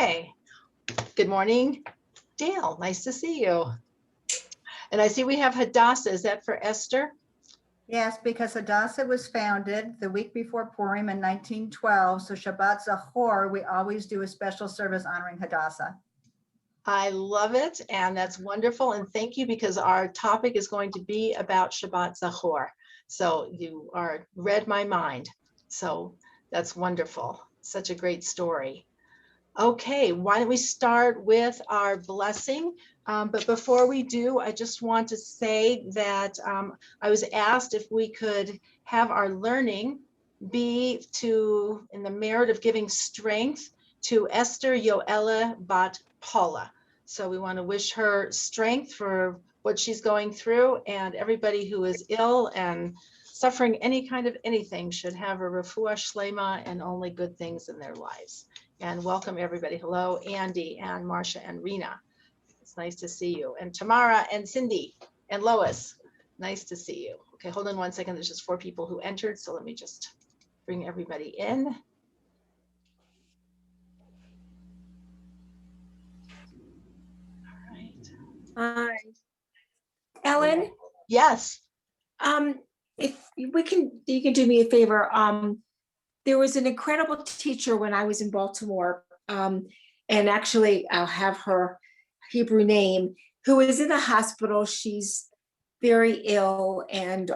Okay. Good morning, Dale. Nice to see you. And I see we have Hadassah. Is that for Esther? Yes, because Hadassah was founded the week before Purim in 1912. So Shabbat Zachor, we always do a special service honoring Hadassah. I love it. And that's wonderful. And thank you, because our topic is going to be about Shabbat Zachor. So you read my mind. So that's wonderful. Such a great story. Okay, why don't we start with our blessing? But before we do, I just want to say that I was asked if we could have our learning be in the merit of giving strength to Esther Yoella Bat Paula. So we want to wish her strength for what she's going through, and everybody who is ill and suffering any kind of anything should have a refuah shlema and only good things in their lives. And welcome everybody. Hello, Andy and Marcia and Rena. It's nice to see you. And Tamara and Cindy and Lois. Nice to see you. Okay, hold on 1 second. There's just 4 people who entered. So let me just bring everybody in. All right. Hi. Ellyn, Yes. if you can do me a favor. There was an incredible teacher when I was in Baltimore, and actually I'll have her Hebrew name, who is in the hospital. She's very ill, and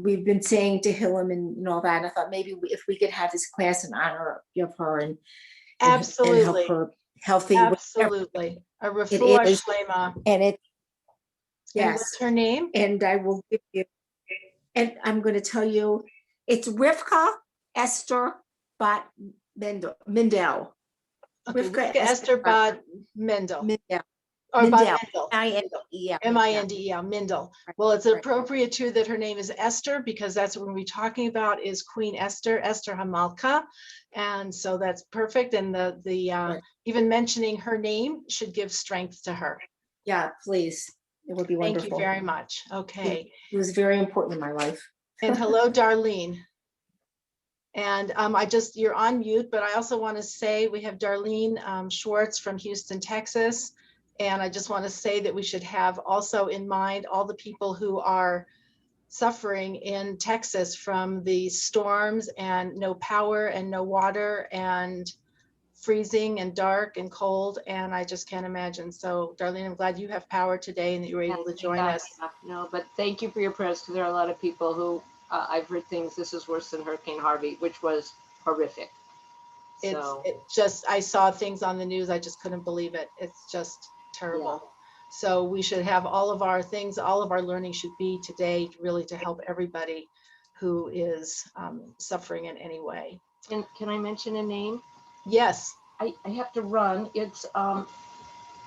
we've been saying to Hillam and all that. And I thought maybe if we could have this class in honor of her and Absolutely. and help her healthy. Absolutely. A refuah shlema. And it, yes. And what's her name? And I will give you, and I'm going to tell you, it's Rivka Esther Bat Mendel. Okay, Rivka Esther Bat Mendel. Or Mindel. M-I-N-D-E-L. M-I-N-D-E-L, Mindel. Well, it's appropriate too that her name is Esther, because that's what we're talking about is Queen Esther, Esther Hamalka. And so that's perfect. And the even mentioning her name should give strength to her. Yeah, please. It would be wonderful. Thank you very much. Okay. It was very important in my life. And hello, Darlene. And you're on mute, but I also want to say we have Darlene Schwartz from Houston, Texas. And I just want to say that we should have also in mind all the people who are suffering in Texas from the storms and no power and no water and freezing and dark and cold. And I just can't imagine. So Darlene, I'm glad you have power today and that you were able to join us. No, but thank you for your prayers, because there are a lot of people who I've heard things. This is worse than Hurricane Harvey, which was horrific. I saw things on the news. I just couldn't believe it. It's just terrible. Yeah. So we should have all of our things, all of our learning should be today really to help everybody who is suffering in any way. And can I mention a name? Yes. I have to run. It's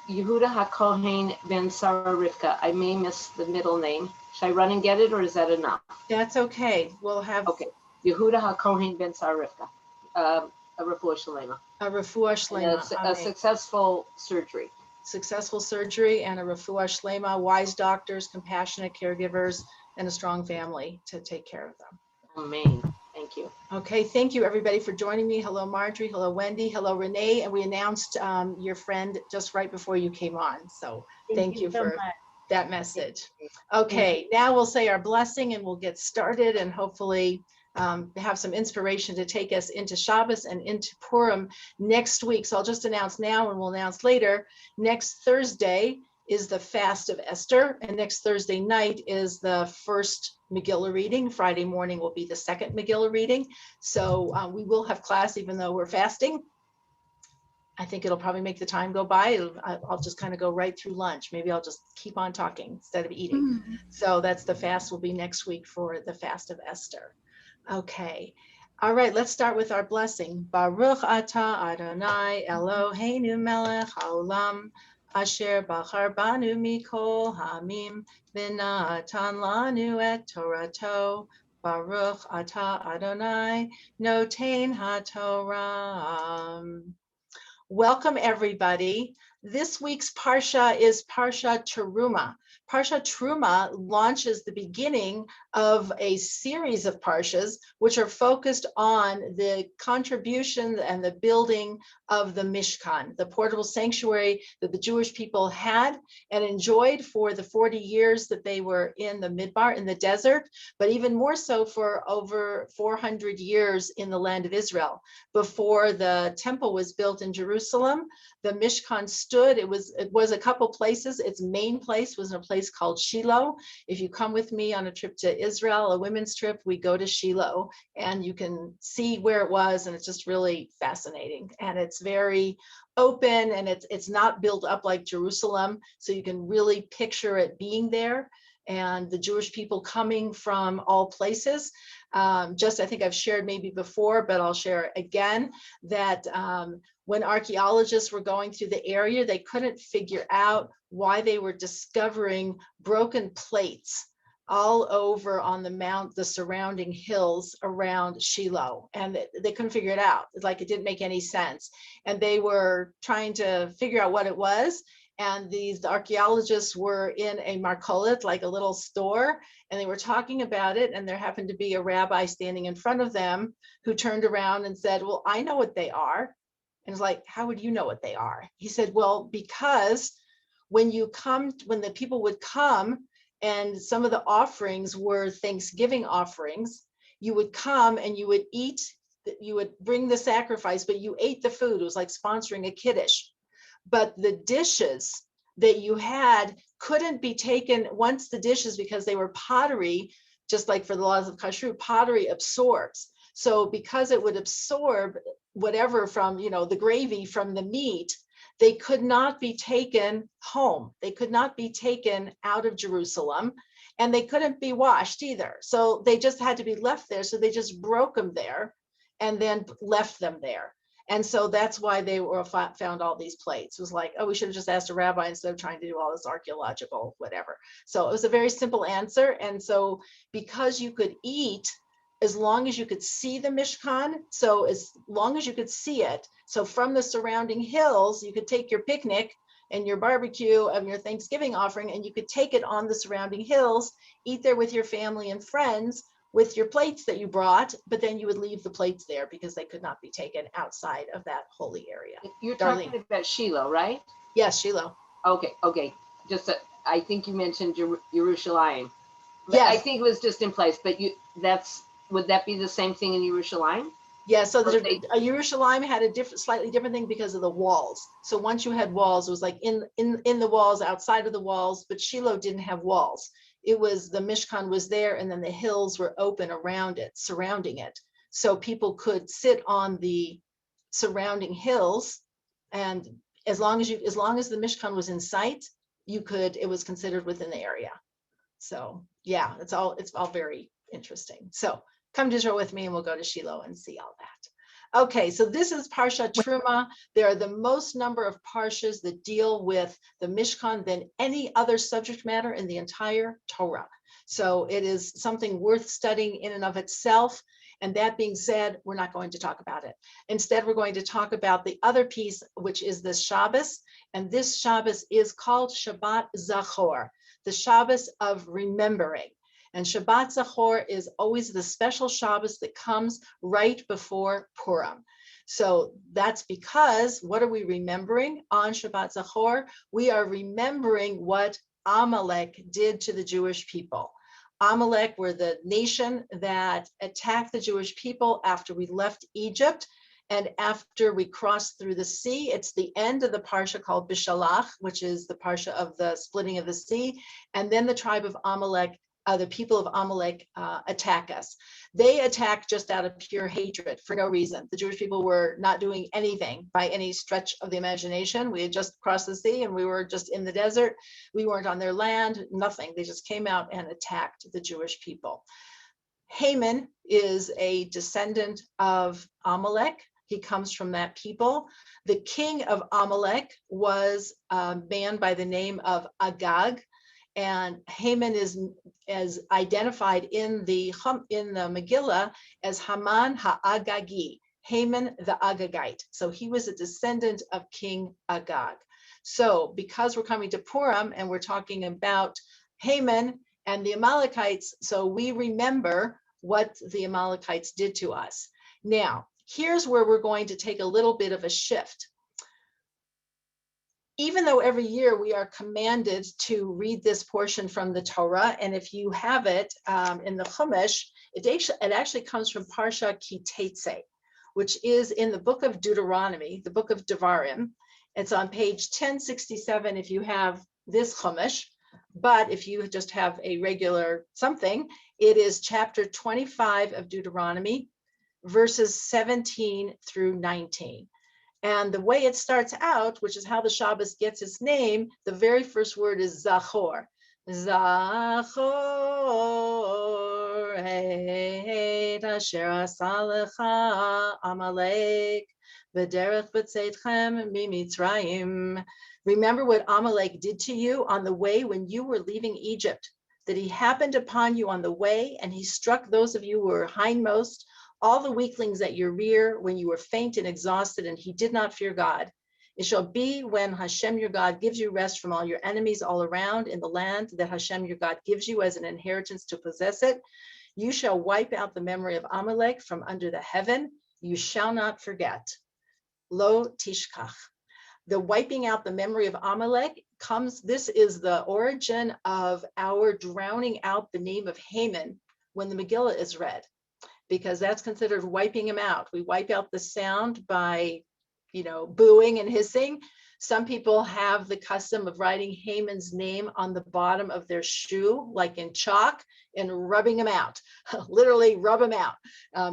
Yehuda HaKohen Ben Sarah Rivka. I may miss the middle name. Should I run and get it, or is that enough? That's okay. We'll have. Okay. Yehuda HaKohen Ben Sarah Rivka. A refuah shlema. A refuah shlema. A successful surgery. Successful surgery and a refuah shlema, wise doctors, compassionate caregivers, and a strong family to take care of them. Amen. Thank you. Okay, thank you everybody for joining me. Hello, Marjorie. Hello, Wendy. Hello, Renee. And we announced your friend just right before you came on. So thank you for that message. Okay, now we'll say our blessing and we'll get started and hopefully have some inspiration to take us into Shabbos and into Purim next week. So I'll just announce now and we'll announce later. Next Thursday is the fast of Esther, and next Thursday night is the first Megillah reading. Friday morning will be the second Megillah reading. So we will have class even though we're fasting. I think it'll probably make the time go by. I'll just kind of go right through lunch. Maybe I'll just keep on talking instead of eating. So that's the fast will be next week for the fast of Esther. Okay. All right, let's start with our blessing. Baruch atah Adonai Eloheinu melech haolam asher bachar banu mikol hamim v'natan lanu et torato. Baruch atah Adonai noten haTorah. Welcome everybody. This week's Parsha is Parsha Teruma. Parsha Teruma launches the beginning of a series of Parshas, which are focused on the contribution and the building of the Mishkan, the portable sanctuary that the Jewish people had and enjoyed for the 40 years that they were in the Midbar, in the desert, but even more so for over 400 years in the land of Israel. Before the temple was built in Jerusalem, the Mishkan stood. It was a couple places. Its main place was in a place called Shiloh. If you come with me on a trip to Israel, a women's trip, we go to Shiloh and you can see where it was, and it's just really fascinating. And it's very open, and it's not built up like Jerusalem, so you can really picture it being there. And the Jewish people coming from all places. I think I've shared maybe before, but I'll share again, that when archaeologists were going through the area, they couldn't figure out why they were discovering broken plates all over on the surrounding hills around Shiloh. And they couldn't figure it out. It's like it didn't make any sense. And they were trying to figure out what it was. And these archaeologists were in a markolet, like a little store, and they were talking about it. And there happened to be a rabbi standing in front of them who turned around and said, well, I know what they are. And it's like, how would you know what they are? He said, well, because when the people would come, and some of the offerings were Thanksgiving offerings, you would come and you would eat, you would bring the sacrifice, but you ate the food. It was like sponsoring a kiddush. But the dishes that you had couldn't be taken once the dishes, because they were pottery, just like for the laws of kashrut, pottery absorbs. So because it would absorb whatever from, the gravy from the meat, they could not be taken home. They could not be taken out of Jerusalem, and they couldn't be washed either. So they just had to be left there. So they just broke them there and then left them there. And so that's why they were found all these plates. It was like, oh, we should have just asked a rabbi instead of trying to do all this archaeological whatever. So it was a very simple answer. And so because you could eat as long as you could see the Mishkan, so as long as you could see it, so from the surrounding hills, you could take your picnic and your barbecue of your Thanksgiving offering, and you could take it on the surrounding hills, eat there with your family and friends, with your plates that you brought, but then you would leave the plates there because they could not be taken outside of that holy area. You're talking about Shiloh, right? Yes, Shiloh. Okay. I think you mentioned Yerushalayim. Yes. I think it was just in place, but would that be the same thing in Yerushalayim? Yeah, so Yerushalayim had a slightly different thing because of the walls. So once you had walls, it was like in the walls, outside of the walls, but Shiloh didn't have walls. It was, the Mishkan was there, and then the hills were open around it, surrounding it. So people could sit on the surrounding hills, and as long as the Mishkan was in sight, it was considered within the area. So yeah, it's all very interesting. So come to Israel with me and we'll go to Shiloh and see all that. Okay, so this is Parsha Truma. There are the most number of Parshas that deal with the Mishkan than any other subject matter in the entire Torah. So it is something worth studying in and of itself. And that being said, we're not going to talk about it. Instead, we're going to talk about the other piece, which is this Shabbos. And this Shabbos is called Shabbat Zachor, the Shabbos of remembering. And Shabbat Zachor is always the special Shabbos that comes right before Purim. So that's because, what are we remembering on Shabbat Zachor? We are remembering what Amalek did to the Jewish people. Amalek were the nation that attacked the Jewish people after we left Egypt and after we crossed through the sea. It's the end of the Parsha called Bishalach, which is the Parsha of the splitting of the sea. And then the tribe of Amalek, the people of Amalek attack us. They attack just out of pure hatred for no reason. The Jewish people were not doing anything by any stretch of the imagination. We had just crossed the sea and we were just in the desert. We weren't on their land, nothing. They just came out and attacked the Jewish people. Haman is a descendant of Amalek. He comes from that people. The king of Amalek was a man by the name of Agag. And Haman is identified in the Megillah as Haman ha'Agagi, Haman the Agagite. So he was a descendant of King Agag. So because we're coming to Purim and we're talking about Haman and the Amalekites, so we remember what the Amalekites did to us. Now, here's where we're going to take a little bit of a shift. Even though every year we are commanded to read this portion from the Torah, and if you have it in the Chumash, it actually comes from Parsha Ki Tetzei, which is in the book of Deuteronomy, the book of Devarim. It's on page 1067 if you have this Chumash, but if you just have a regular something, it is chapter 25 of Deuteronomy, verses 17 through 19. And the way it starts out, which is how the Shabbos gets its name, the very first word is Zachor. Zachor et asher asa lecha Amalek v'derech b'tzeitchem mimitzrayim. Remember what Amalek did to you on the way when you were leaving Egypt, that he happened upon you on the way and he struck those of you who were hindmost, all the weaklings at your rear, when you were faint and exhausted, and he did not fear God. It shall be when Hashem your God gives you rest from all your enemies all around in the land that Hashem your God gives you as an inheritance to possess it. You shall wipe out the memory of Amalek from under the heaven. You shall not forget. Lo tishkach. The wiping out the memory of Amalek comes, this is the origin of our drowning out the name of Haman when the Megillah is read, because that's considered wiping him out. We wipe out the sound by, booing and hissing. Some people have the custom of writing Haman's name on the bottom of their shoe, like in chalk, and rubbing him out, literally rub him out,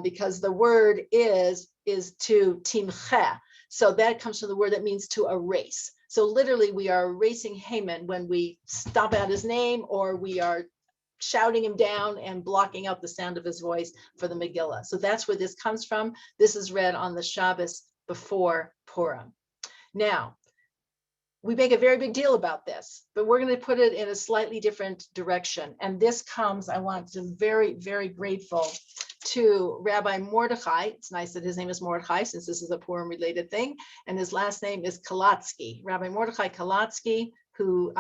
because the word is to timche. So that comes from the word that means to erase. So literally we are erasing Haman when we stomp out his name, or we are shouting him down and blocking out the sound of his voice for the Megillah. So that's where this comes from. This is read on the Shabbos before Purim. Now, we make a very big deal about this, but we're going to put it in a slightly different direction. And this comes, I want to be very, very grateful to Rabbi Mordechai. It's nice that his name is Mordechai, since this is a Purim related thing. And his last name is Kalatsky, Rabbi Mordechai Kalatsky, who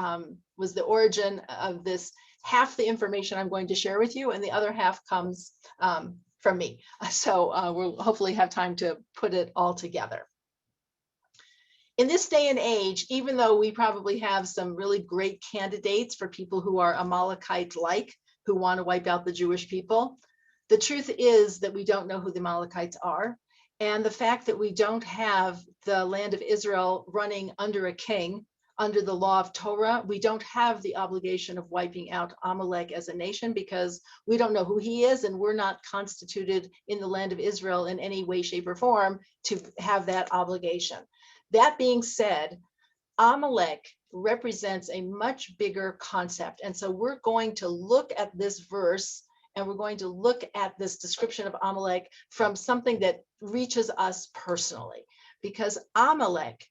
was the origin of this. Half the information I'm going to share with you, and the other half comes from me. So we'll hopefully have time to put it all together. In this day and age, even though we probably have some really great candidates for people who are Amalekite-like, who want to wipe out the Jewish people, the truth is that we don't know who the Amalekites are. And the fact that we don't have the land of Israel running under a king, under the law of Torah, we don't have the obligation of wiping out Amalek as a nation, because we don't know who he is, and we're not constituted in the land of Israel in any way, shape, or form to have that obligation. That being said, Amalek represents a much bigger concept. And so we're going to look at this verse, and we're going to look at this description of Amalek from something that reaches us personally, because Amalek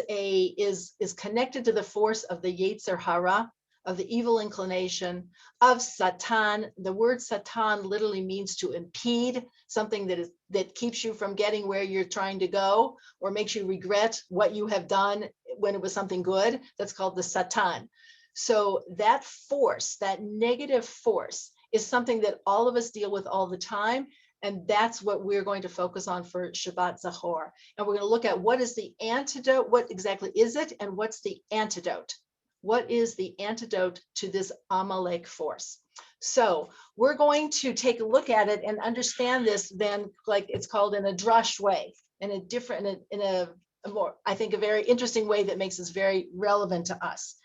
is connected to the force of the Yetzer Hara, of the evil inclination, of Satan. The word Satan literally means to impede, something that keeps you from getting where you're trying to go, or makes you regret what you have done when it was something good. That's called the Satan. So that force, that negative force, is something that all of us deal with all the time. And that's what we're going to focus on for Shabbat Zachor. And we're going to look at what is the antidote, what exactly is it, and what's the antidote? What is the antidote to this Amalek force? So we're going to take a look at it and understand this then, like it's called in a drush way, in a more, I think, a very interesting way that makes this very relevant to us.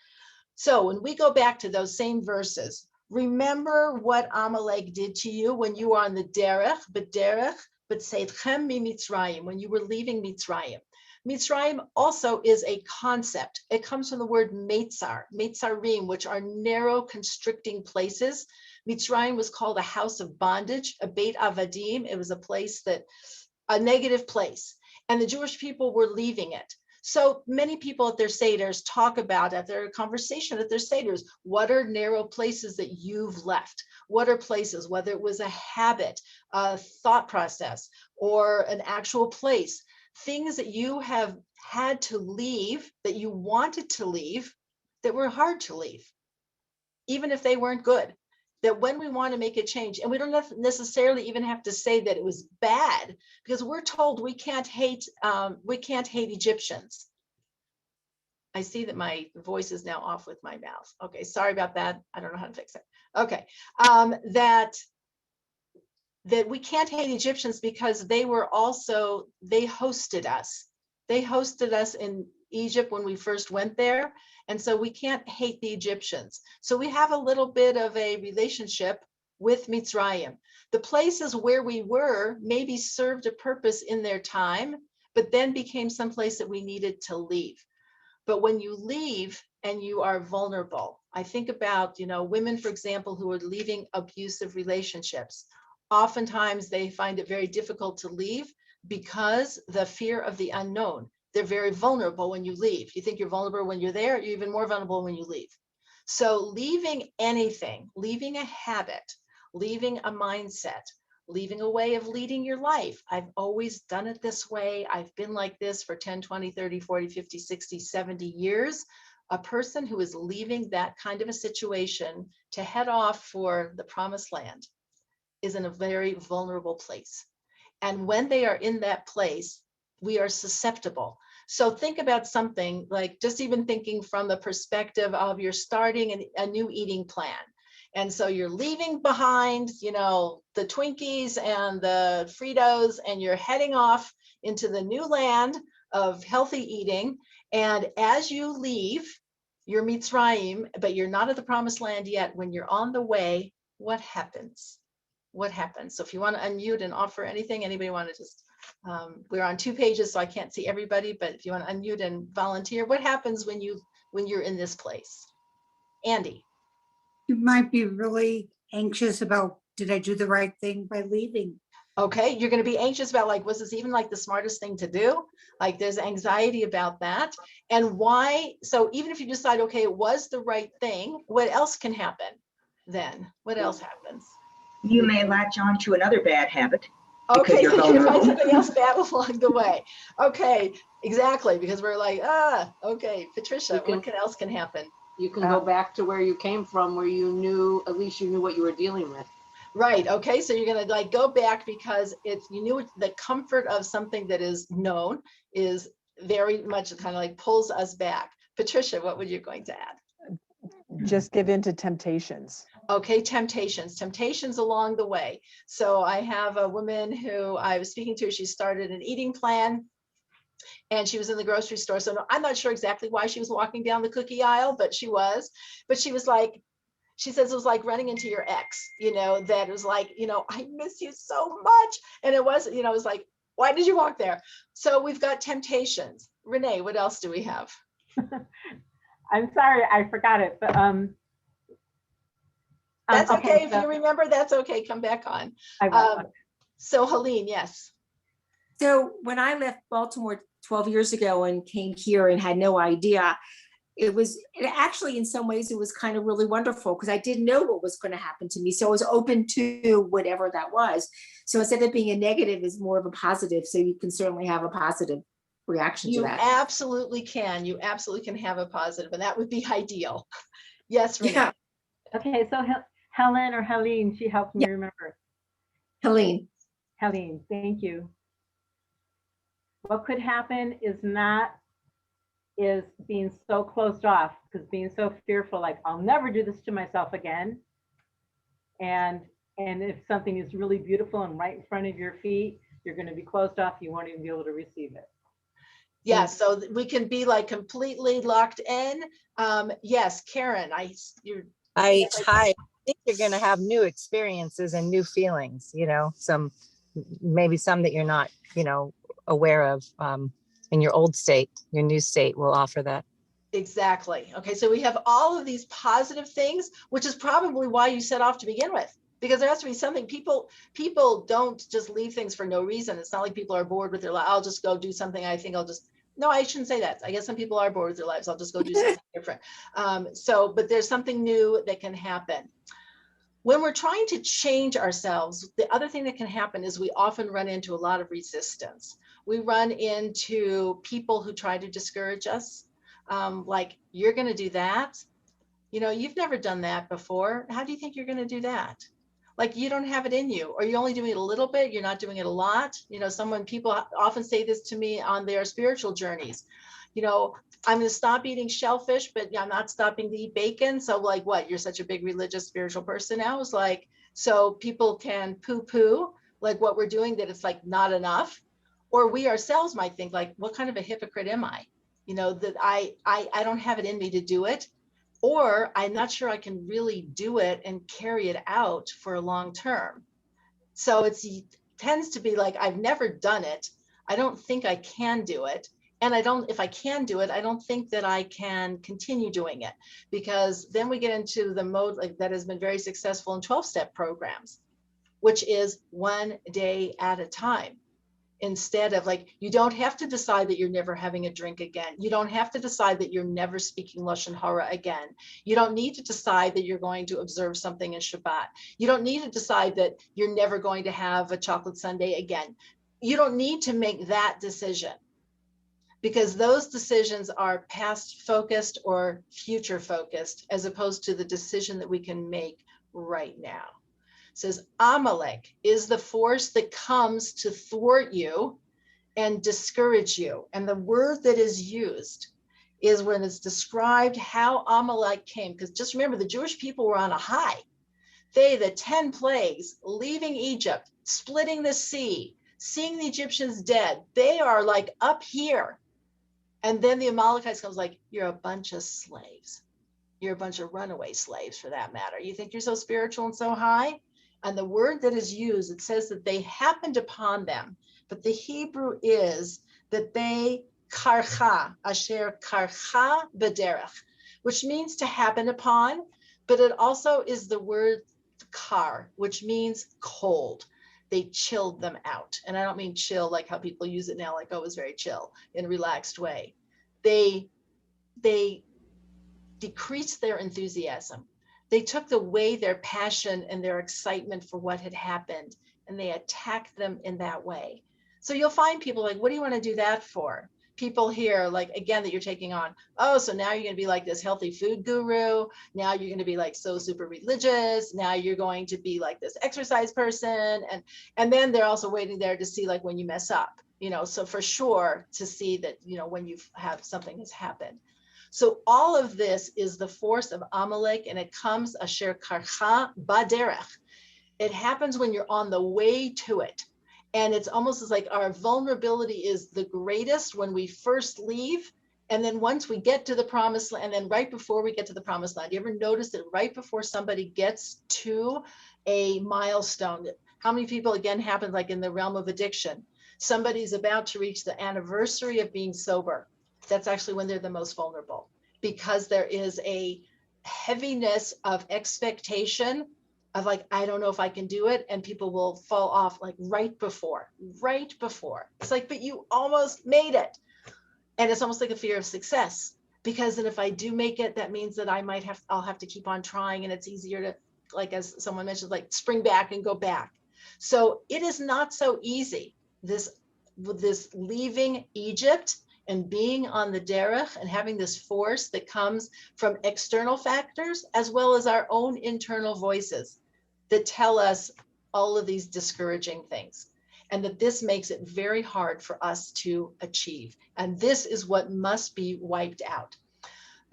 So when we go back to those same verses, remember what Amalek did to you when you were on the derech, b'tzeitchem mitzrayim, when you were leaving Mitzrayim. Mitzrayim also is a concept. It comes from the word meitzar, meitzarim, which are narrow, constricting places. Mitzrayim was called a house of bondage, a beit avadim. It was a negative place, and the Jewish people were leaving it. So many people at their seders talk about, at their conversation at their seders, what are narrow places that you've left? What are places, whether it was a habit, a thought process, or an actual place, things that you have had to leave, that you wanted to leave, that were hard to leave, even if they weren't good. That when we want to make a change, and we don't necessarily even have to say that it was bad, because we're told we can't hate Egyptians. I see that my voice is now off with my mouth. Okay, sorry about that. I don't know how to fix it. Okay, that we can't hate Egyptians because they hosted us. They hosted us in Egypt when we first went there. And so we can't hate the Egyptians. So we have a little bit of a relationship with Mitzrayim. The places where we were maybe served a purpose in their time, but then became someplace that we needed to leave. But when you leave and you are vulnerable, I think about, women, for example, who are leaving abusive relationships. Oftentimes they find it very difficult to leave because the fear of the unknown. They're very vulnerable when you leave. You think you're vulnerable when you're there, you're even more vulnerable when you leave. So leaving anything, leaving a habit, leaving a mindset, leaving a way of leading your life. I've always done it this way. I've been like this for 10, 20, 30, 40, 50, 60, 70 years. A person who is leaving that kind of a situation to head off for the promised land is in a very vulnerable place. And when they are in that place, we are susceptible. So think about something like, just even thinking from the perspective of you're starting a new eating plan. And so you're leaving behind, the Twinkies and the Fritos, and you're heading off into the new land of healthy eating. And as you leave, you're Mitzrayim, but you're not at the promised land yet. When you're on the way, what happens? What happens? So if you want to unmute and offer anything, anybody want to just, we're on 2 pages, so I can't see everybody, but if you want to unmute and volunteer, what happens when you're in this place? Andy. You might be really anxious about, did I do the right thing by leaving? Okay, you're going to be anxious about, like, was this even like the smartest thing to do? Like, there's anxiety about that. And why? So even if you decide, okay, it was the right thing, what else can happen then? What else happens? You may latch on to another bad habit. Okay, you're so you find vulnerable. something else bad along the way. Okay, exactly, because we're like, okay, Patricia, what else can happen? You can go back to where you came from, where at least you knew what you were dealing with. Right. Okay. So you're going to go back because you knew the comfort of something that is known is very much kind of like pulls us back. Patricia, what were you going to add? Just give in to temptations. Okay. Temptations along the way. So I have a woman who I was speaking to. She started an eating plan. And she was in the grocery store. So I'm not sure exactly why she was walking down the cookie aisle, but she was. But she was like, she says it was like running into your ex, that it was like, I miss you so much. And it was, it was like, why did you walk there? So we've got temptations. Renee, what else do we have? I'm sorry, I forgot it, but that's okay. If you remember, that's okay. Come back on. So Helene, yes. So when I left Baltimore 12 years ago and came here and had no idea, it actually, in some ways, it was kind of really wonderful because I didn't know what was going to happen to me. So I was open to whatever that was. So instead of being a negative, is more of a positive. So you can certainly have a positive reaction to that. You absolutely can. You absolutely can have a positive, and that would be ideal. Yes, Renee. Yeah. Okay, so Helen or Helene, she helped me remember. Helene, thank you. What could happen is being so closed off, because being so fearful, like, I'll never do this to myself again. And if something is really beautiful and right in front of your feet, you're going to be closed off. You won't even be able to receive it. Yeah, so we can be like completely locked in. Yes, Karen, hi. I think you're going to have new experiences and new feelings, maybe some that you're not, aware of in your old state. Your new state will offer that. Exactly. Okay, so we have all of these positive things, which is probably why you set off to begin with, because there has to be something. People don't just leave things for no reason. It's not like people are bored with their life. I'll just go do something. I shouldn't say that. I guess some people are bored with their lives. I'll just go do something different. But there's something new that can happen. when we're trying to change ourselves, the other thing that can happen is we often run into a lot of resistance. We run into people who try to discourage us. Like, you're going to do that? You know, you've never done that before. How do you think you're going to do that? Like, you don't have it in you, or you're only doing it a little bit. You're not doing it a lot. You know, people often say this to me on their spiritual journeys. You know, I'm going to stop eating shellfish, but I'm not stopping to eat bacon. So like, what? You're such a big religious spiritual person now? It's like, so people can poo-poo like what we're doing, that it's like not enough. Or we ourselves might think like, what kind of a hypocrite am I? You know, that I don't have it in me to do it. Or I'm not sure I can really do it and carry it out for a long term. So it tends to be like, I've never done it. I don't think I can do it. And if I can do it, I don't think that I can continue doing it, because then we get into the mode like that has been very successful in 12-step programs, which is one day at a time. Instead of like, you don't have to decide that you're never having a drink again. You don't have to decide that you're never speaking Lashon Hara again. You don't need to decide that you're going to observe something in Shabbat. You don't need to decide that you're never going to have a chocolate sundae again. You don't need to make that decision, because those decisions are past focused or future focused, as opposed to the decision that we can make right now. It says Amalek is the force that comes to thwart you and discourage you. And the word that is used is when it's described how Amalek came, because just remember, the Jewish people were on a high. The 10 plagues, leaving Egypt, splitting the sea, seeing the Egyptians dead, they are like up here. And then the Amalekites comes like, you're a bunch of slaves. You're a bunch of runaway slaves, for that matter. You think you're so spiritual and so high? And the word that is used, it says that they happened upon them. But the Hebrew is that they karcha, asher karcha b'derech, which means to happen upon. But it also is the word kar, which means cold. They chilled them out. And I don't mean chill like how people use it now, like, oh, it was very chill, in a relaxed way. They decreased their enthusiasm. They took away their passion and their excitement for what had happened, and they attacked them in that way. So you'll find people like, what do you want to do that for? People here, like, again, that you're taking on, oh, so now you're going to be like this healthy food guru. Now you're going to be like so super religious. Now you're going to be like this exercise person. And then they're also waiting there to see like when you mess up, you know, so for sure to see that, you know, when you have something has happened. So all of this is the force of Amalek, and it comes asher karcha baderech. It happens when you're on the way to it. And it's almost as like our vulnerability is the greatest when we first leave. And then once we get to the promised land, and then right before we get to the promised land, you ever notice that right before somebody gets to a milestone, how many people, again, happen like in the realm of addiction? Somebody's about to reach the anniversary of being sober. That's actually when they're the most vulnerable, because there is a heaviness of expectation of like, I don't know if I can do it. And people will fall off like right before. It's like, but you almost made it. And it's almost like a fear of success, because then if I do make it, that means that I'll have to keep on trying. And it's easier to, like, as someone mentioned, like spring back and go back. So it is not so easy. This leaving Egypt and being on the derech and having this force that comes from external factors, as well as our own internal voices that tell us all of these discouraging things, and that this makes it very hard for us to achieve. And this is what must be wiped out.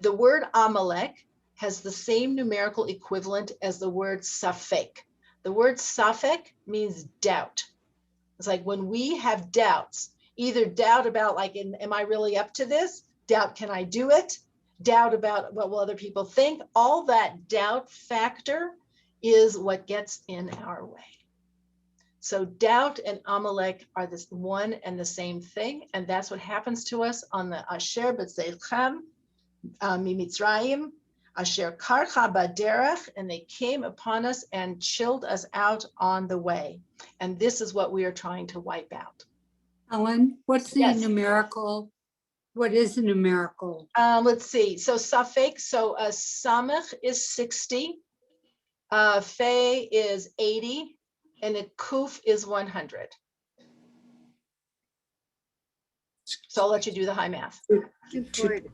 The word Amalek has the same numerical equivalent as the word Safek. The word Safek means doubt. It's like when we have doubts, either doubt about like, am I really up to this? Doubt, can I do it? Doubt about what will other people think? All that doubt factor is what gets in our way. So doubt and Amalek are this one and the same thing. And that's what happens to us on the Asher B'Tzeichem Mimitzrayim, Asher Karcha Baderech, and they came upon us and chilled us out on the way. And this is what we are trying to wipe out. Ellen, what's the Yes. numerical? What is the numerical? Let's see. So Safek, so a Samech is 60. Fe is 80 and a Kuf is 100. So I'll let you do the high math. 240.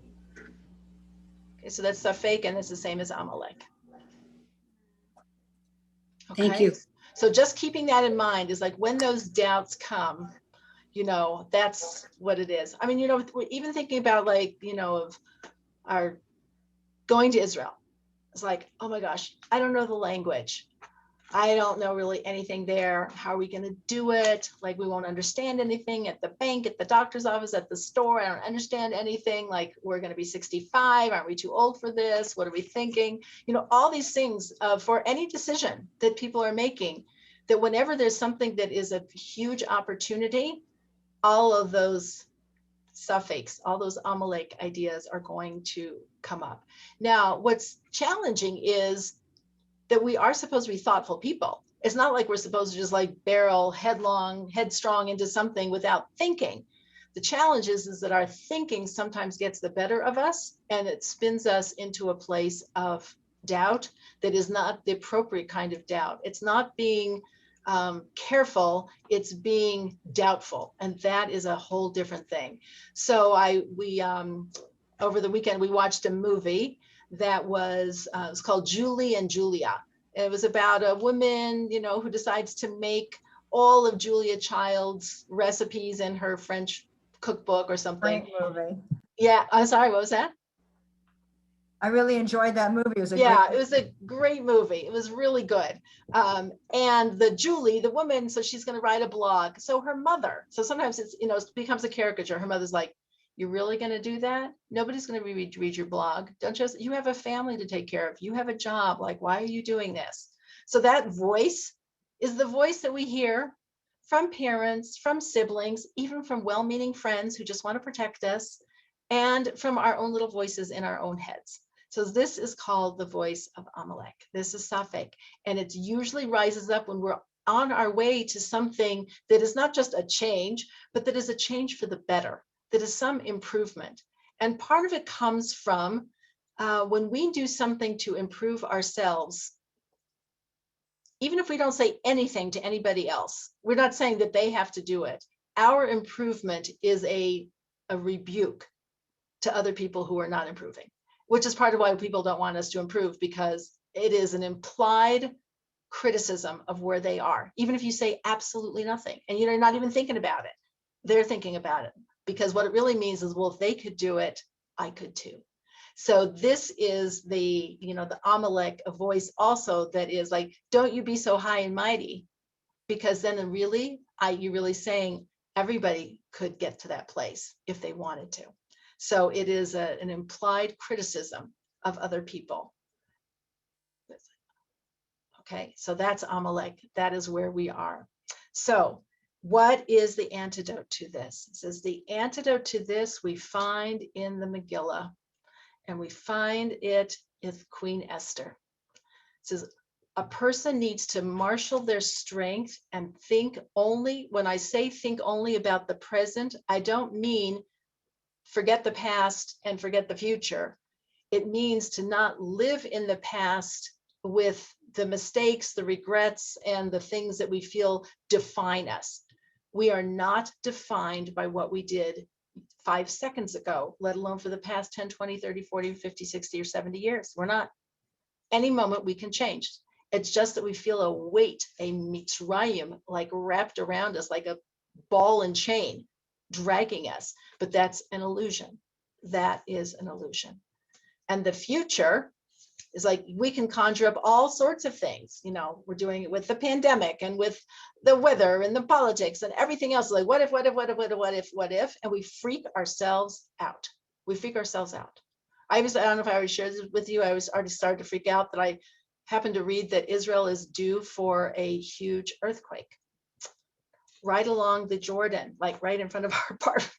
Okay, so that's Safek and it's the same as Amalek. Thank Okay, you. so just keeping that in mind is like when those doubts come, you know, that's what it is. I mean, you know, even thinking about like, you know, of our going to Israel. It's like, oh my gosh, I don't know the language. I don't know really anything there. How are we going to do it? Like, we won't understand anything at the bank, at the doctor's office, at the store. I don't understand anything. Like, we're going to be 65. Aren't we too old for this? What are we thinking? You know, all these things for any decision that people are making, that whenever there's something that is a huge opportunity, all of those suffix, all those Amalek ideas are going to come up. Now, what's challenging is that we are supposed to be thoughtful people. It's not like we're supposed to just like barrel headstrong into something without thinking. The challenge is that our thinking sometimes gets the better of us and it spins us into a place of doubt that is not the appropriate kind of doubt. It's not being careful, it's being doubtful. And that is a whole different thing. So we over the weekend, we watched a movie that was it was called Julie and Julia. It was about a woman, you know, who decides to make all of Julia Child's recipes in her French cookbook or something. Great movie. Yeah, I'm sorry, what was that? I really enjoyed that movie. It was a Yeah, great it was a great movie. It was really good. And the Julie, the woman, so she's going to write a blog. So her mother, so sometimes it's, you know, it becomes a caricature. Her mother's like, you're really going to do that? Nobody's going to read your blog. Don't just, you have a family to take care of. You have a job. Like, why are you doing this? So that voice is the voice that we hear from parents, from siblings, even from well-meaning friends who just want to protect us, and from our own little voices in our own heads. So this is called the voice of Amalek. This is Safek, and it usually rises up when we're on our way to something that is not just a change, but that is a change for the better, that is some improvement. And part of it comes from when we do something to improve ourselves, even if we don't say anything to anybody else, we're not saying that they have to do it. Our improvement is a rebuke to other people who are not improving, which is part of why people don't want us to improve, because it is an implied criticism of where they are. Even if you say absolutely nothing and you're not even thinking about it, they're thinking about it, because what it really means is, well, if they could do it, I could too. So this is the, you know, the Amalek, a voice also that is like, don't you be so high and mighty, because then really, you're really saying everybody could get to that place if they wanted to. So it is an implied criticism of other people. Okay, so that's Amalek. That is where we are. So what is the antidote to this? It says the antidote to this we find in the Megillah, and we find it with Queen Esther. It says a person needs to marshal their strength and think only, when I say think only about the present, I don't mean forget the past and forget the future. It means to not live in the past with the mistakes, the regrets, and the things that we feel define us. We are not defined by what we did 5 seconds ago, let alone for the past 10, 20, 30, 40, 50, 60, or 70 years. We're not. Any moment we can change. It's just that we feel a weight, a mitzrayim, like wrapped around us, like a ball and chain dragging us. But that's an illusion. That is an illusion. And the future is like, we can conjure up all sorts of things. You know, we're doing it with the pandemic and with the weather and the politics and everything else. Like, what if, and we freak ourselves out. We freak ourselves out. I don't know if I already shared this with you. I was already started to freak out that I happened to read that Israel is due for a huge earthquake right along the Jordan, like right in front of our apartment.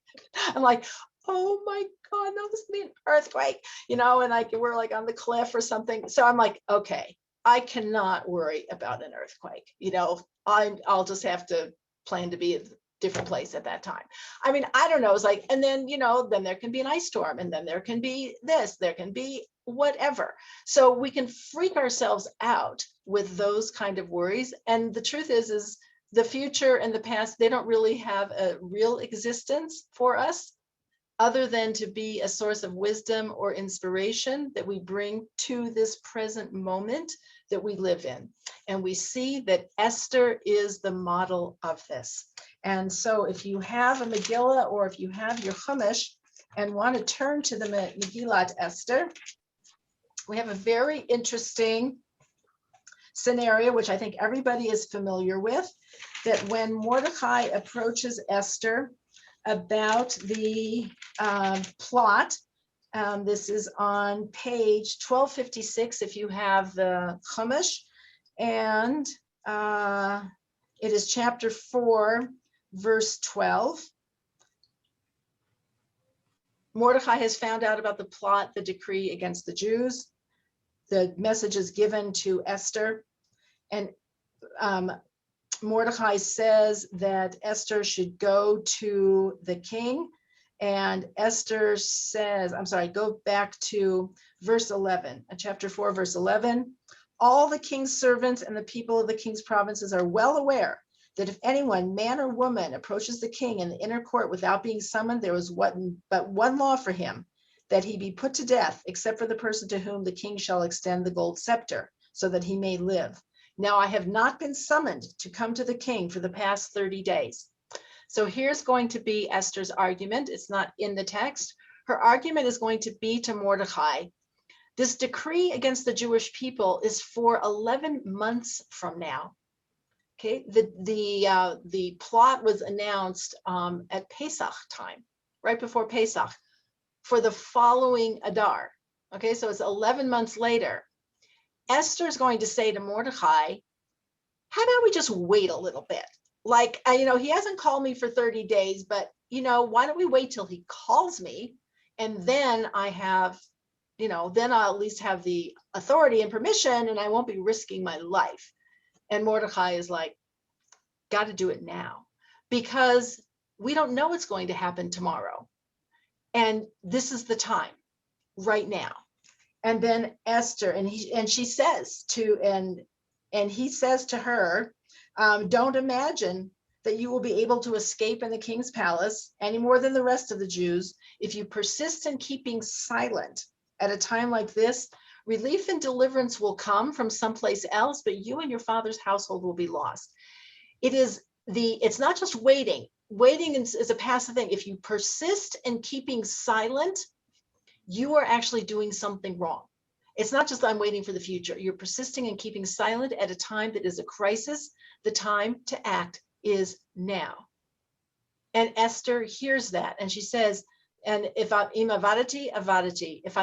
I'm like, oh my God, no, this is an earthquake, you know, and like we're like on the cliff or something. So I'm like, okay, I cannot worry about an earthquake. You know, I'll just have to plan to be different place at that time. I mean, I don't know. It's like, and then, then there can be an ice storm, and then there can be this, there can be whatever. So we can freak ourselves out with those kind of worries. And the truth is the future and the past, they don't really have a real existence for us, other than to be a source of wisdom or inspiration that we bring to this present moment that we live in. And we see that Esther is the model of this. And so if you have a Megillah, or if you have your Chumash and want to turn to the Megillat Esther, we have a very interesting scenario, which I think everybody is familiar with, that when Mordecai approaches Esther about the plot, this is on page 1256 if you have the Chumash, and it is chapter 4, verse 12. Mordecai has found out about the plot, the decree against the Jews. The message is given to Esther, and Mordecai says that Esther should go to the king, and Esther says, I'm sorry, go back to verse 11, chapter 4, verse 11. All the king's servants and the people of the king's provinces are well aware that if anyone, man or woman, approaches the king in the inner court without being summoned, there is but one law for him, that he be put to death, except for the person to whom the king shall extend the gold scepter, so that he may live. Now I have not been summoned to come to the king for the past 30 days. So here's going to be Esther's argument. It's not in the text. Her argument is going to be to Mordecai, this decree against the Jewish people is for 11 months from now. Okay, the plot was announced at Pesach time, right before Pesach, for the following Adar. Okay, so it's 11 months later. Esther's going to say to Mordecai, how about we just wait a little bit? Like, he hasn't called me for 30 days, but, why don't we wait till he calls me? And then I have, then I'll at least have the authority and permission, and I won't be risking my life. And Mordecai is like, got to do it now, because we don't know what's going to happen tomorrow. And this is the time right now. And then Esther, and she says to, and he says to her, don't imagine that you will be able to escape in the king's palace any more than the rest of the Jews. If you persist in keeping silent at a time like this, relief and deliverance will come from someplace else, but you and your father's household will be lost. It's not just waiting. Waiting is a passive thing. If you persist in keeping silent, you are actually doing something wrong. It's not just I'm waiting for the future. You're persisting in keeping silent at a time that is a crisis. The time to act is now. And Esther hears that, and she says, and if I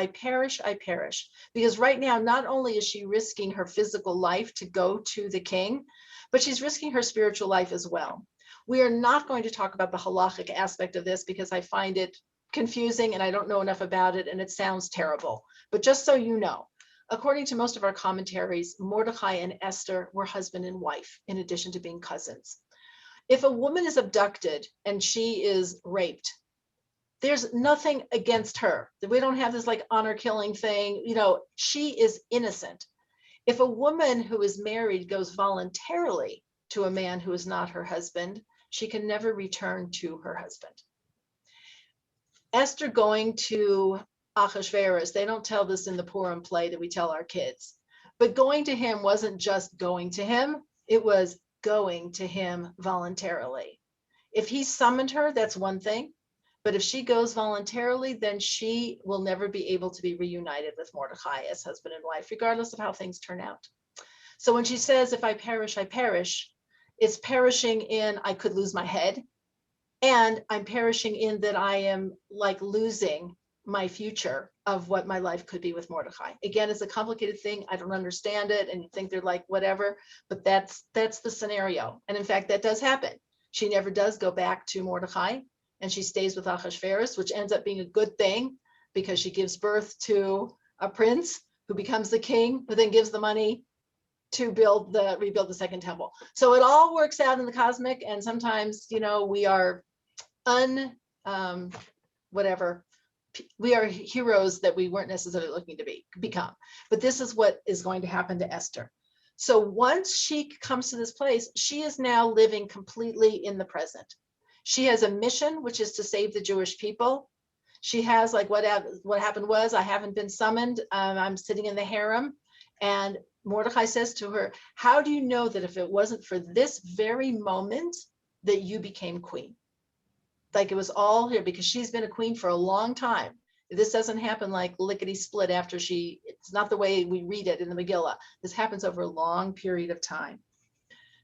perish, I perish. Because right now, not only is she risking her physical life to go to the king, but she's risking her spiritual life as well. We are not going to talk about the halachic aspect of this because I find it confusing and I don't know enough about it, and it sounds terrible. But just so you know, according to most of our commentaries, Mordecai and Esther were husband and wife, in addition to being cousins. If a woman is abducted and she is raped, there's nothing against her. We don't have this like honor killing thing. She is innocent. If a woman who is married goes voluntarily to a man who is not her husband, she can never return to her husband. Esther going to Achashverosh, they don't tell this in the Purim play that we tell our kids, but going to him wasn't just going to him, it was going to him voluntarily. If he summoned her, that's one thing, but if she goes voluntarily, then she will never be able to be reunited with Mordecai as husband and wife, regardless of how things turn out. So when she says, if I perish, I perish, it's perishing in I could lose my head, and I'm perishing in that I am like losing my future of what my life could be with Mordecai. Again, it's a complicated thing. I don't understand it, and you think they're like whatever, but that's the scenario. And in fact, that does happen. She never does go back to Mordecai, and she stays with Achashverosh, which ends up being a good thing because she gives birth to a prince who becomes the king, who then gives the money to rebuild the second temple. So it all works out in the cosmic, and sometimes, you know, we are we are heroes that we weren't necessarily looking to become. But this is what is going to happen to Esther. So once she comes to this place, she is now living completely in the present. She has a mission, which is to save the Jewish people. She has, like, what happened was, I haven't been summoned. I'm sitting in the harem. And Mordecai says to her, how do you know that if it wasn't for this very moment that you became queen? Like, it was all here because she's been a queen for a long time. This doesn't happen like lickety split after it's not the way we read it in the Megillah. This happens over a long period of time.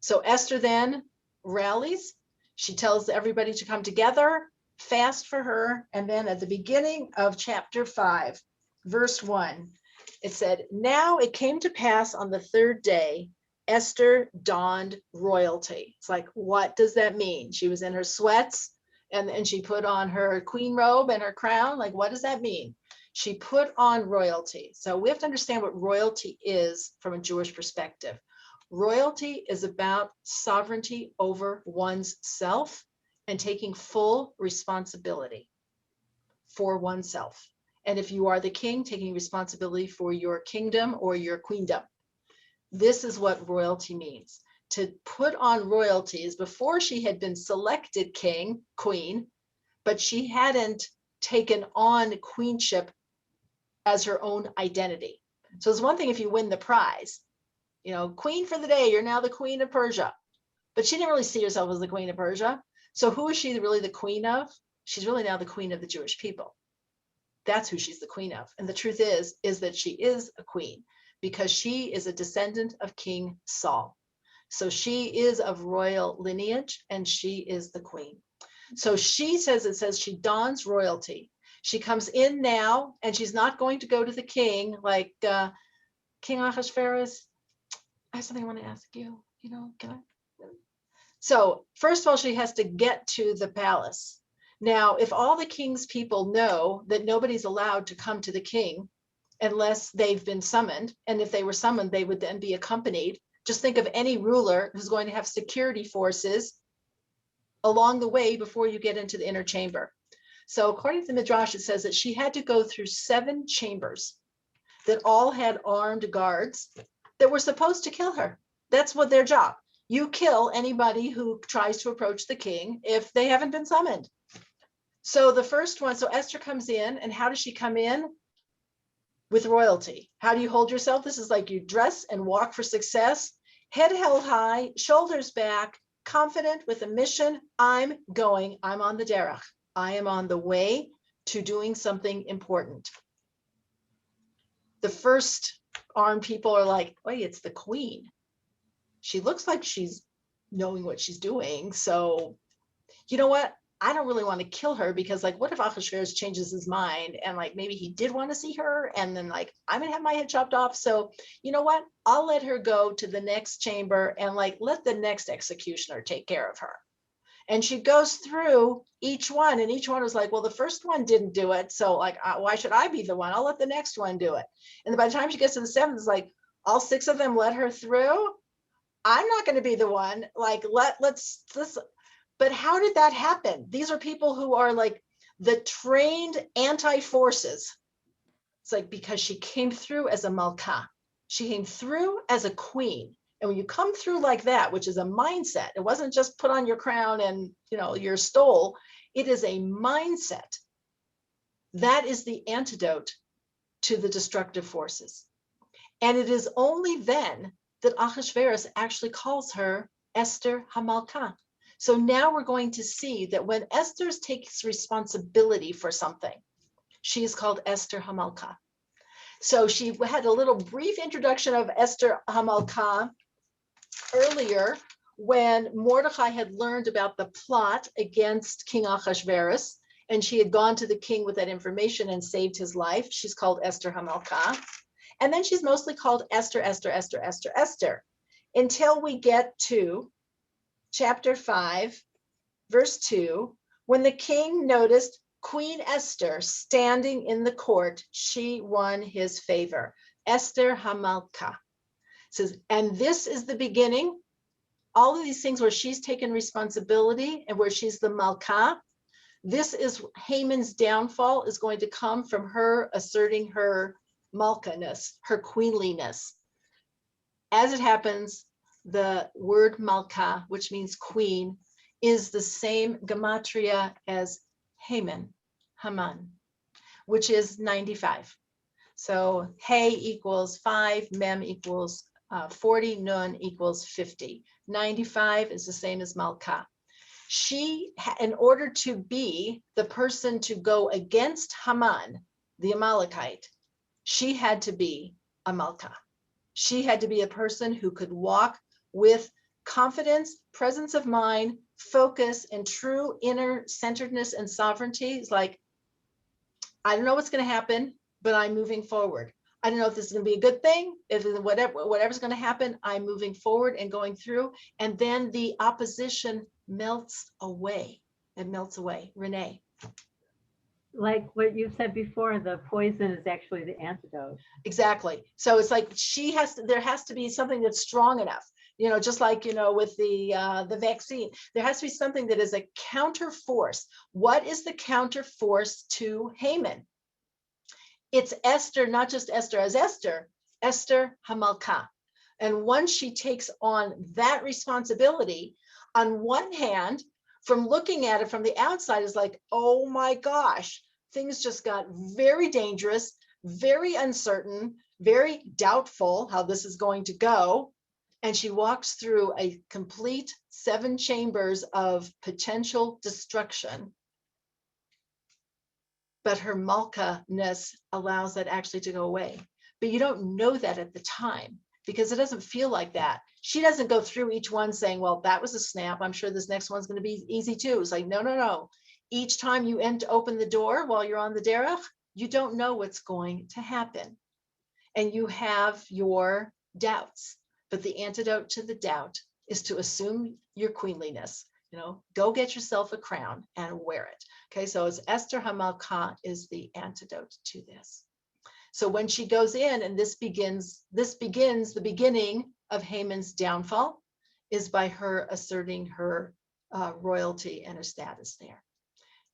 So Esther then rallies. She tells everybody to come together, fast for her. And then at the beginning of chapter 5, verse 1, it said, now it came to pass on the third day, Esther donned royalty. It's like, what does that mean? She was in her sweats and she put on her queen robe and her crown. Like, what does that mean? She put on royalty. So we have to understand what royalty is from a Jewish perspective. Royalty is about sovereignty over one's self and taking full responsibility for oneself. And if you are the king, taking responsibility for your kingdom or your queendom. This is what royalty means. To put on royalty is before she had been selected king, queen, but she hadn't taken on queenship as her own identity. So it's one thing if you win the prize, you know, queen for the day, you're now the queen of Persia. But she didn't really see herself as the queen of Persia. So who is she really the queen of? She's really now the queen of the Jewish people. That's who she's the queen of. And the truth is that she is a queen because she is a descendant of King Saul. So she is of royal lineage and she is the queen. So she says, it says she dons royalty. She comes in now and she's not going to go to the king like King Ahasuerus. I have something I want to ask you, you know, can I? So first of all, she has to get to the palace. Now, if all the king's people know that nobody's allowed to come to the king unless they've been summoned, and if they were summoned, they would then be accompanied. Just think of any ruler who's going to have security forces along the way before you get into the inner chamber. So according to the Midrash, it says that she had to go through 7 chambers that all had armed guards that were supposed to kill her. That's what their job. You kill anybody who tries to approach the king if they haven't been summoned. So the first one, so Esther comes in, and how does she come in? With royalty. How do you hold yourself? This is like you dress and walk for success, head held high, shoulders back, confident with a mission. I'm on the derech. I am on the way to doing something important. The first armed people are like, wait, it's the queen. She looks like she's knowing what she's doing. So, you know what? I don't really want to kill her because, like, what if Ahasuerus changes his mind and, like, maybe he did want to see her and then, like, I'm gonna have my head chopped off. So, you know what? I'll let her go to the next chamber and, like, let the next executioner take care of her. And she goes through each one, and each one was like, well, the first one didn't do it. So, like, why should I be the one? I'll let the next one do it. And then by the time she gets to the 7th, it's like, all 6 of them let her through. I'm not going to be the one. Like, let's. But how did that happen? These are people who are like the trained anti-forces. It's like because she came through as a malka. She came through as a queen. And when you come through like that, which is a mindset, it wasn't just put on your crown and, you know, your stole. It is a mindset. That is the antidote to the destructive forces. And it is only then that Ahasuerus actually calls her Esther Hamalka. So now we're going to see that when Esther takes responsibility for something, she is called Esther Hamalka. So she had a little brief introduction of Esther Hamalka earlier when Mordecai had learned about the plot against King Ahasuerus, and she had gone to the king with that information and saved his life. She's called Esther Hamalka. And then she's mostly called Esther, Esther, Esther, Esther, Esther, until we get to chapter 5, verse 2, when the king noticed Queen Esther standing in the court, she won his favor. Esther Hamalka. says, and this is the beginning. All of these things where she's taken responsibility and where she's the Malka, this is Haman's downfall is going to come from her asserting her Malka-ness, her queenliness. As it happens, the word Malka, which means queen, is the same gematria as Haman, Haman, which is 95. So He equals 5, Mem equals 40, Nun equals 50. 95 is the same as Malka. She, in order to be the person to go against Haman, the Amalekite, she had to be a Malka. She had to be a person who could walk with confidence, presence of mind, focus, and true inner centeredness and sovereignty. It's like, I don't know what's going to happen, but I'm moving forward. I don't know if this is going to be a good thing, if whatever's going to happen, I'm moving forward and going through. And then the opposition melts away. It melts away. Renee. Like what you said before, the poison is actually the antidote. Exactly. So it's like there has to be something that's strong enough, you know, just like, you know, with the vaccine, there has to be something that is a counter force. What is the counter force to Haman? It's Esther, not just Esther as Esther, Esther Hamalka. And once she takes on that responsibility, on one hand, from looking at it from the outside is like, oh my gosh, things just got very dangerous, very uncertain, very doubtful how this is going to go. And she walks through a complete 7 chambers of potential destruction. But her Malka-ness allows that actually to go away. But you don't know that at the time because it doesn't feel like that. She doesn't go through each one saying, well, that was a snap. I'm sure this next one's going to be easy too. It's like, no, no, no. Each time you open the door while you're on the derech, you don't know what's going to happen. And you have your doubts. But the antidote to the doubt is to assume your queenliness. You know, go get yourself a crown and wear it. Okay, so it's Esther Hamalka is the antidote to this. So when she goes in, and this begins the beginning of Haman's downfall, is by her asserting her royalty and her status there.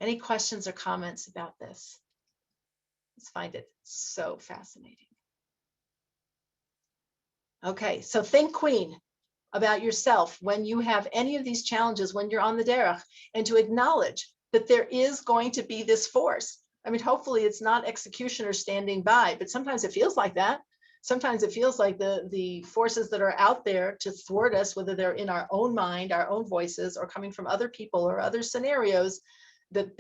Any questions or comments about this? Let's find it so fascinating. Okay, so think queen about yourself when you have any of these challenges, when you're on the derech, and to acknowledge that there is going to be this force. I mean, hopefully it's not executioner standing by, but sometimes it feels like that. Sometimes it feels like the forces that are out there to thwart us, whether they're in our own mind, our own voices, or coming from other people or other scenarios, that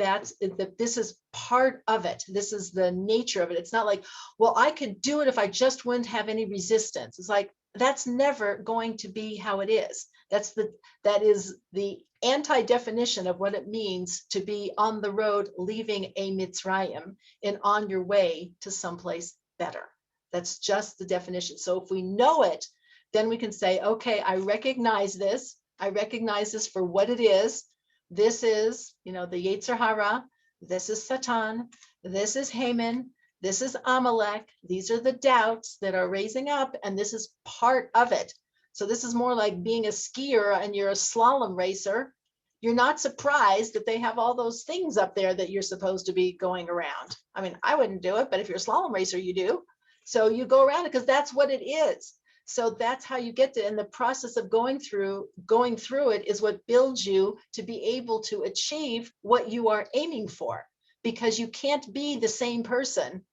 this is part of it. This is the nature of it. It's not like, well, I could do it if I just wouldn't have any resistance. It's like, that's never going to be how it is. That is the anti-definition of what it means to be on the road, leaving a Mitzrayim and on your way to someplace better. That's just the definition. So if we know it, then we can say, okay, I recognize this. I recognize this for what it is. This is, you know, the Yetzer Hara. This is Satan. This is Haman. This is Amalek. These are the doubts that are raising up, and this is part of it. So this is more like being a skier and you're a slalom racer. You're not surprised that they have all those things up there that you're supposed to be going around. I mean, I wouldn't do it, but if you're a slalom racer, you do. So you go around it because that's what it is. So that's how you get to, and the process of going through it is what builds you to be able to achieve what you are aiming for, because you can't be the same person.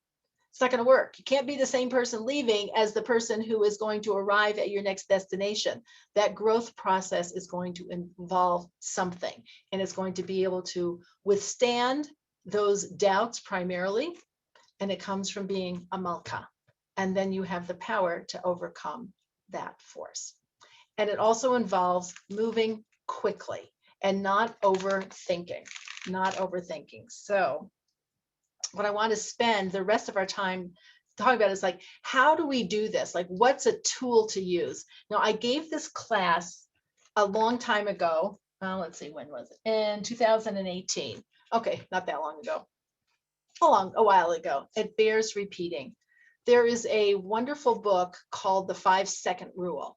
It's not going to work. You can't be the same person leaving as the person who is going to arrive at your next destination. That growth process is going to involve something, and it's going to be able to withstand those doubts primarily. And it comes from being a Malka. And then you have the power to overcome that force. And it also involves moving quickly and not overthinking, So what I want to spend the rest of our time talking about is like, how do we do this? Like, what's a tool to use? Now, I gave this class a long time ago. Let's see, when was it? In 2018. Okay, not that long ago. A while ago. It bears repeating. there is a wonderful book called The 5-Second Rule.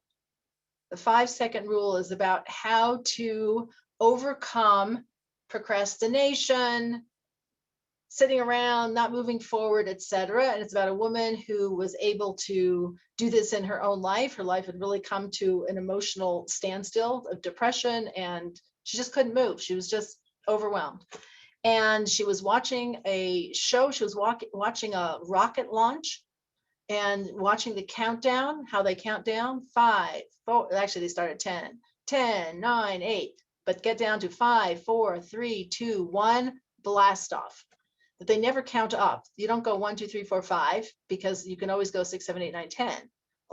The 5-second rule is about how to overcome procrastination, sitting around, not moving forward, etc. And it's about a woman who was able to do this in her own life. Her life had really come to an emotional standstill of depression, and she just couldn't move. She was just overwhelmed. And she was watching a show. She was watching a rocket launch and watching the countdown, how they count down, 5, 4, actually they start at 10, 10, 9, 8, but get down to 5, 4, 3, 2, 1, blast off. But they never count up. You don't go 1, 2, 3, 4, 5, because you can always go 6, 7, 8, 9, 10,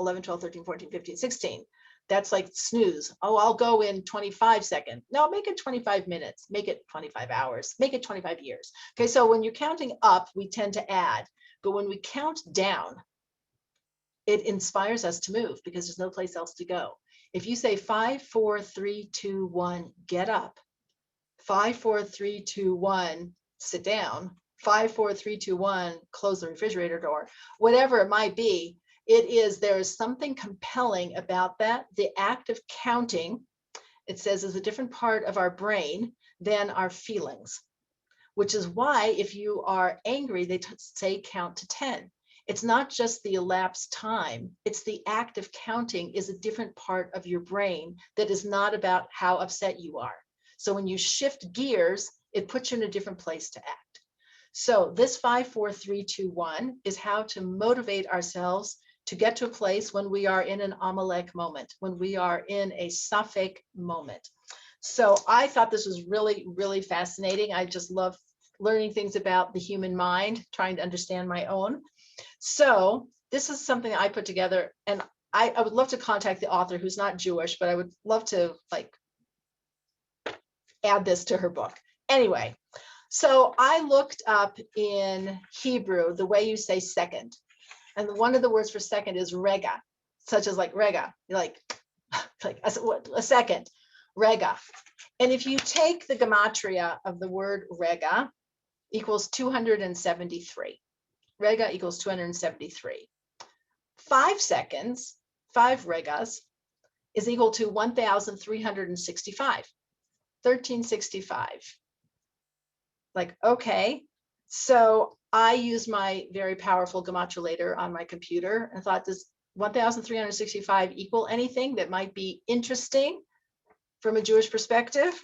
11, 12, 13, 14, 15, 16. That's like snooze. Oh, I'll go in 25 seconds. No, make it 25 minutes, make it 25 hours, make it 25 years. Okay, so when you're counting up, we tend to add, but when we count down, it inspires us to move because there's no place else to go. If you say 5, 4, 3, 2, 1, get up. 5, 4, 3, 2, 1, sit down. 5, 4, 3, 2, 1, close the refrigerator door. Whatever it might be, there is something compelling about that. The act of counting, it says, is a different part of our brain than our feelings, which is why if you are angry, they say count to 10. It's not just the elapsed time, it's the act of counting is a different part of your brain that is not about how upset you are. So when you shift gears, it puts you in a different place to act. So this 5, 4, 3, 2, 1 is how to motivate ourselves to get to a place when we are in an Amalek moment, when we are in a Safek moment. So I thought this was really, really fascinating. I just love learning things about the human mind, trying to understand my own. So this is something I put together, and I would love to contact the author who's not Jewish, but I would love to like add this to her book. Anyway, so I looked up in Hebrew the way you say second, and one of the words for second is rega, such as like rega, like a second, rega. And if you take the gematria of the word rega, equals 273. Rega equals 273. 5 seconds, 5 regas, is equal to 1,365. 1365. Like, okay. So I use my very powerful gematria on my computer and thought, does 1,365 equal anything that might be interesting from a Jewish perspective?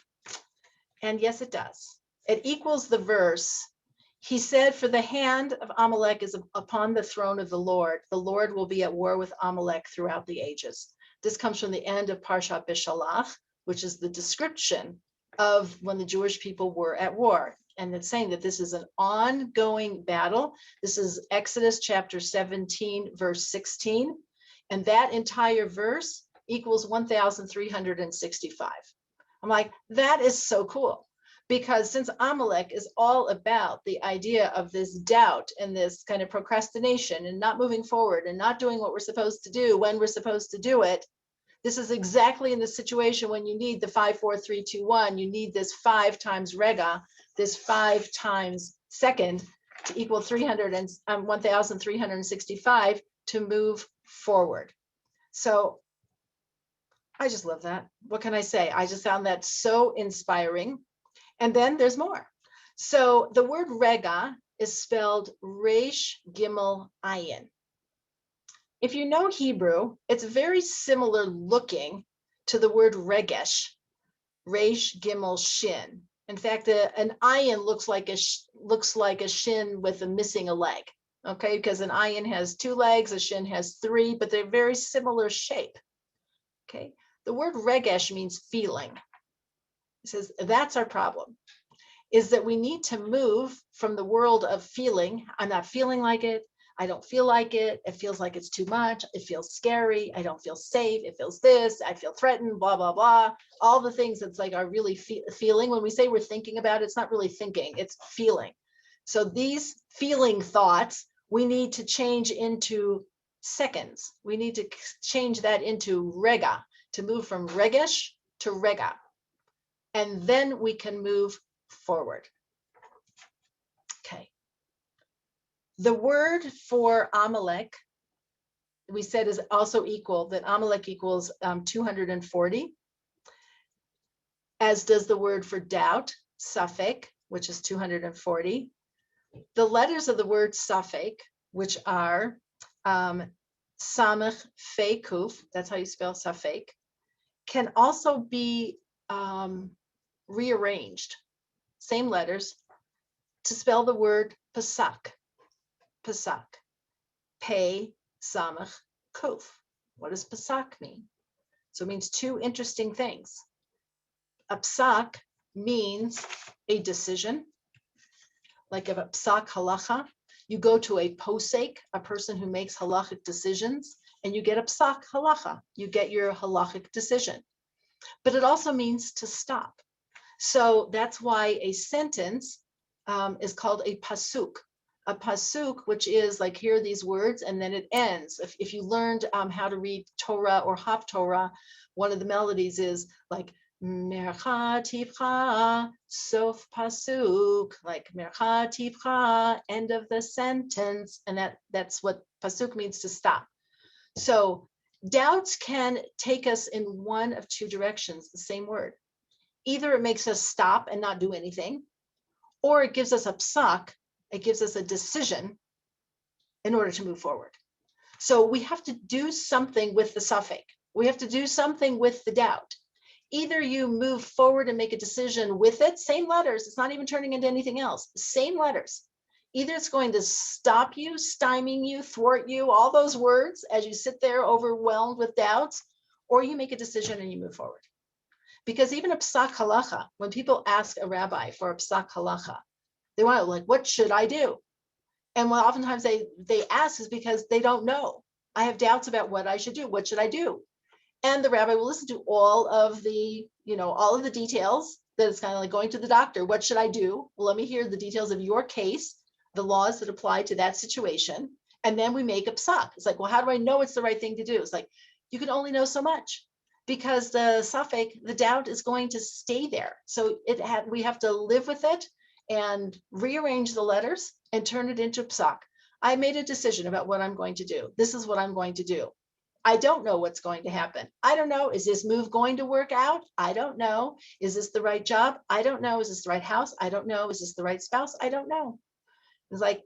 And yes, it does. It equals the verse. He said, for the hand of Amalek is upon the throne of the Lord. The Lord will be at war with Amalek throughout the ages. This comes from the end of Parsha Bishalach, which is the description of when the Jewish people were at war. And it's saying that this is an ongoing battle. This is Exodus chapter 17, verse 16. And that entire verse equals 1,365. I'm like, that is so cool. Because since Amalek is all about the idea of this doubt and this kind of procrastination and not moving forward and not doing what we're supposed to do when we're supposed to do it, this is exactly in the situation when you need the 5, 4, 3, 2, 1, you need this 5 times rega, this 5 times second to equal 1,365 to move forward. So I just love that. What can I say? I just found that so inspiring. And then there's more. So the word rega is spelled resh gimel ayin. If you know Hebrew, it's very similar looking to the word regesh, resh gimel shin. In fact, an ayin looks like a shin with missing a leg. Okay, because an ayin has 2 legs, a shin has 3, but they're very similar shape. Okay, the word regesh means feeling. It says that's our problem, is that we need to move from the world of feeling. I'm not feeling like it. I don't feel like it. It feels like it's too much. It feels scary. I don't feel safe. It feels this. I feel threatened, blah, blah, blah. All the things that's like are really feeling. When we say we're thinking about it, it's not really thinking, it's feeling. So these feeling thoughts, we need to change into seconds. We need to change that into rega, to move from regesh to rega. And then we can move forward. Okay. The word for Amalek, we said, is also equal, that Amalek equals 240, as does the word for doubt, Safek, which is 240. The letters of the word Safek, which are Samech Fe Kuf, that's how you spell Safek, can also be rearranged, same letters, to spell the word Pasak, Pasak, Pe Samech Kuf. What does Pasak mean? So it means two interesting things. A psak means a decision, like a psak halacha. You go to a posek, a person who makes halachic decisions, and you get a psak halacha. You get your halachic decision. But it also means to stop. So that's why a sentence is called a pasuk. A pasuk, which is like, here are these words, and then it ends. If you learned how to read Torah or Haftorah, one of the melodies is like, Mercha tivcha, sof pasuk, like Mercha tivcha, end of the sentence. And that's what pasuk means, to stop. So doubts can take us in one of two directions, the same word. Either it makes us stop and not do anything, or it gives us a psak, it gives us a decision in order to move forward. So we have to do something with the suffix. We have to do something with the doubt. Either you move forward and make a decision with it, same letters, it's not even turning into anything else, same letters. Either it's going to stop you, stymie you, thwart you, all those words as you sit there overwhelmed with doubts, or you make a decision and you move forward. Because even a psak halacha, when people ask a rabbi for a psak halacha, they want to, like, what should I do? And what oftentimes they ask is because they don't know. I have doubts about what I should do. What should I do? And the rabbi will listen to all of the, all of the details. That it's kind of like going to the doctor. What should I do? Well, let me hear the details of your case, the laws that apply to that situation. And then we make a psak. It's like, well, how do I know it's the right thing to do? It's like, you can only know so much, because the suffix, the doubt, is going to stay there. So we have to live with it and rearrange the letters and turn it into psak. I made a decision about what I'm going to do. This is what I'm going to do. I don't know what's going to happen. I don't know. Is this move going to work out? I don't know. Is this the right job? I don't know. Is this the right house? I don't know. Is this the right spouse? I don't know. It's like,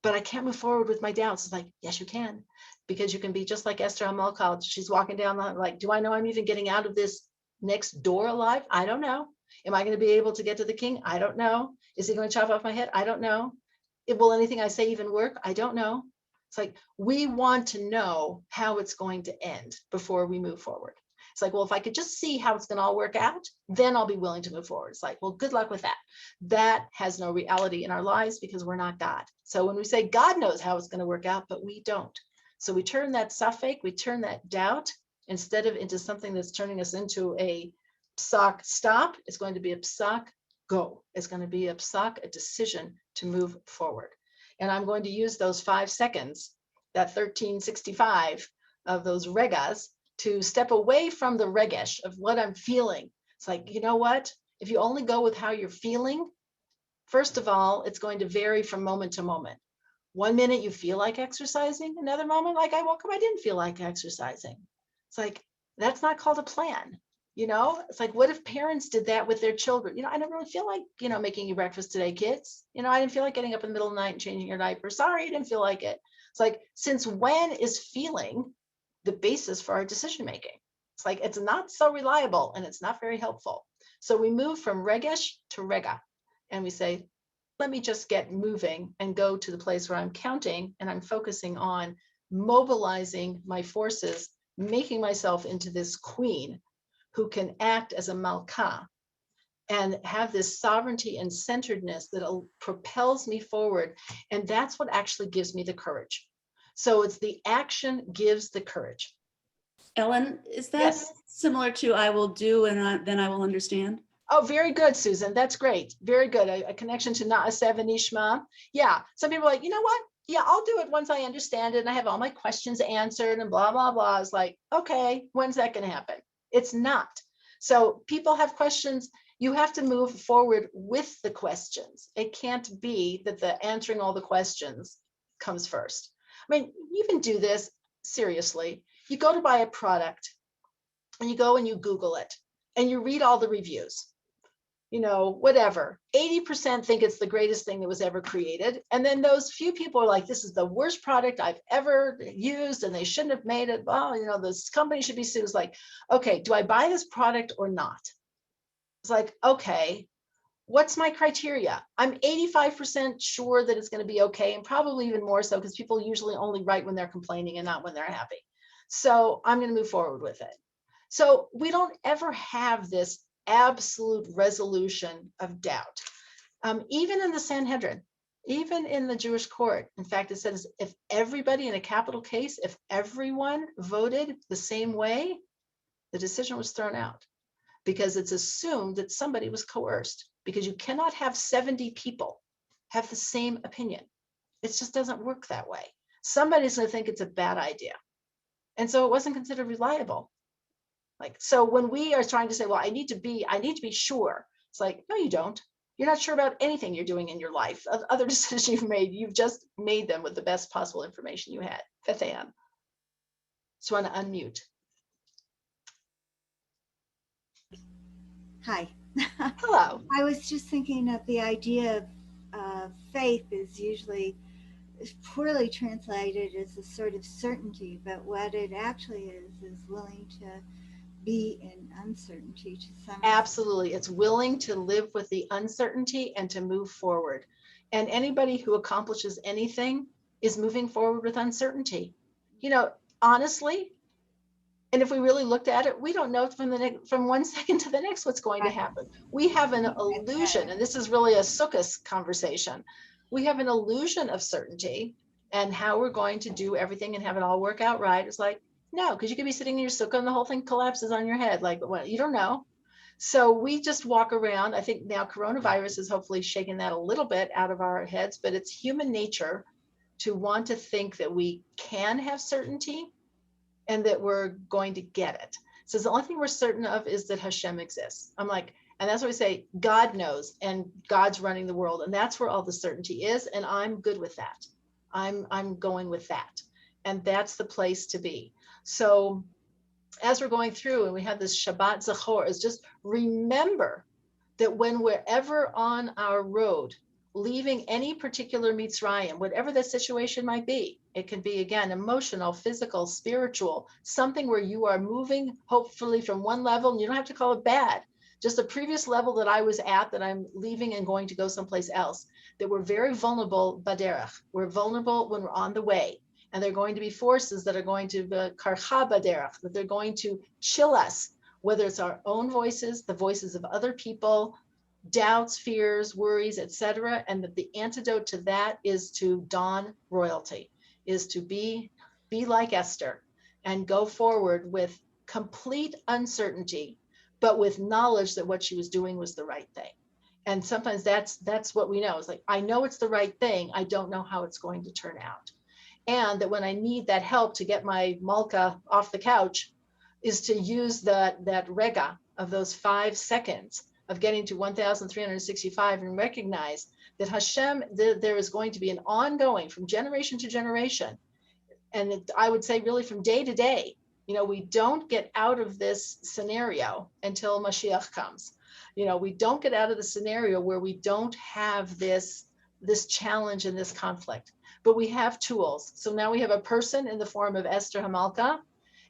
but I can't move forward with my doubts. It's like, yes, you can, because you can be just like Esther HaMelech. She's walking down the, like, do I know I'm even getting out of this next door alive? I don't know. Am I going to be able to get to the king? I don't know. Is he going to chop off my head? I don't know. Will anything I say even work? I don't know. It's like, we want to know how it's going to end before we move forward. It's like, well, if I could just see how it's going to all work out, then I'll be willing to move forward. It's like, well, good luck with that. That has no reality in our lives, because we're not God. So when we say God knows how it's going to work out, but we don't. So we turn that suffix, we turn that doubt, instead of into something that's turning us into a psak stop, it's going to be a psak go. It's going to be a psak, a decision to move forward. And I'm going to use those 5 seconds, that 1365 of those regas, to step away from the regesh of what I'm feeling. It's like, you know what? If you only go with how you're feeling, first of all, it's going to vary from moment to moment. One minute you feel like exercising, another moment, like I woke up, I didn't feel like exercising. It's like, that's not called a plan. It's like, what if parents did that with their children? I don't really feel like, making you breakfast today, kids. I didn't feel like getting up in the middle of the night and changing your diaper. Sorry, I didn't feel like it. It's like, since when is feeling the basis for our decision making? It's like, it's not so reliable and it's not very helpful. So we move from regesh to rega, and we say, let me just get moving and go to the place where I'm counting and I'm focusing on mobilizing my forces, making myself into this queen who can act as a malka and have this sovereignty and centeredness that propels me forward. And that's what actually gives me the courage. So it's the action gives the courage. Ellyn, is that Yes. similar to I will do and then I will understand? Oh, very good, Susan. That's great. Very good. A connection to Na'aseh v'nishma. Yeah. Some people are like, you know what? Yeah, I'll do it once I understand it and I have all my questions answered and blah, blah, blah. It's like, okay, when's that going to happen? It's not. So people have questions. You have to move forward with the questions. It can't be that the answering all the questions comes first. I mean, you even do this seriously. You go to buy a product and you go and you Google it and you read all the reviews. You know, whatever, 80% think it's the greatest thing that was ever created. And then those few people are like, this is the worst product I've ever used and they shouldn't have made it. Well, you know, this company should be sued. It's like, okay, do I buy this product or not? It's like, okay, what's my criteria? I'm 85% sure that it's going to be okay, and probably even more so because people usually only write when they're complaining and not when they're happy. So I'm going to move forward with it. So we don't ever have this absolute resolution of doubt. Even in the Sanhedrin, even in the Jewish court, in fact, it says if everybody in a capital case, if everyone voted the same way, the decision was thrown out because it's assumed that somebody was coerced, because you cannot have 70 people have the same opinion. It just doesn't work that way. Somebody's going to think it's a bad idea. And so it wasn't considered reliable. Like, so when we are trying to say, well, I need to be sure, it's like, no, you don't. You're not sure about anything you're doing in your life. Other decisions you've made, you've just made them with the best possible information you had. Bethan. So I want to unmute. Hi. Hello. I was just thinking of the idea of faith is usually poorly translated as a sort of certainty, but what it actually is willing to be in uncertainty to some extent. Absolutely. It's willing to live with the uncertainty and to move forward. And anybody who accomplishes anything is moving forward with uncertainty. You know, honestly, and if we really looked at it, we don't know from 1 second to the next what's going to happen. We have an illusion, and this is really a Sukkot conversation. We have an illusion of certainty and how we're going to do everything and have it all work out right. It's like, no, because you could be sitting in your sukkah and the whole thing collapses on your head. Like, well, you don't know. So we just walk around. I think now coronavirus is hopefully shaking that a little bit out of our heads, but it's human nature to want to think that we can have certainty and that we're going to get it. So the only thing we're certain of is that Hashem exists. I'm like, and that's what we say, God knows, and God's running the world. And that's where all the certainty is. And I'm good with that. I'm going with that. And that's the place to be. So as we're going through and we have this Shabbat Zachor, is just remember that when we're ever on our road, leaving any particular Mitzrayim, whatever the situation might be, it can be, again, emotional, physical, spiritual, something where you are moving, hopefully from one level, and you don't have to call it bad, just the previous level that I was at, that I'm leaving and going to go someplace else, that we're very vulnerable, baderach. We're vulnerable when we're on the way. And there are going to be forces that are going to karcha baderach, that they're going to chill us, whether it's our own voices, the voices of other people, doubts, fears, worries, etc. And that the antidote to that is to don royalty, is to be like Esther and go forward with complete uncertainty, but with knowledge that what she was doing was the right thing. And sometimes that's what we know. It's like, I know it's the right thing. I don't know how it's going to turn out. And that when I need that help to get my malka off the couch is to use that rega of those 5 seconds of getting to 1,365 and recognize that Hashem, there is going to be an ongoing from generation to generation. And I would say really from day to day, you know, we don't get out of this scenario until Mashiach comes. You know, we don't get out of the scenario where we don't have this challenge and this conflict, but we have tools. So now we have a person in the form of Esther Hamalka.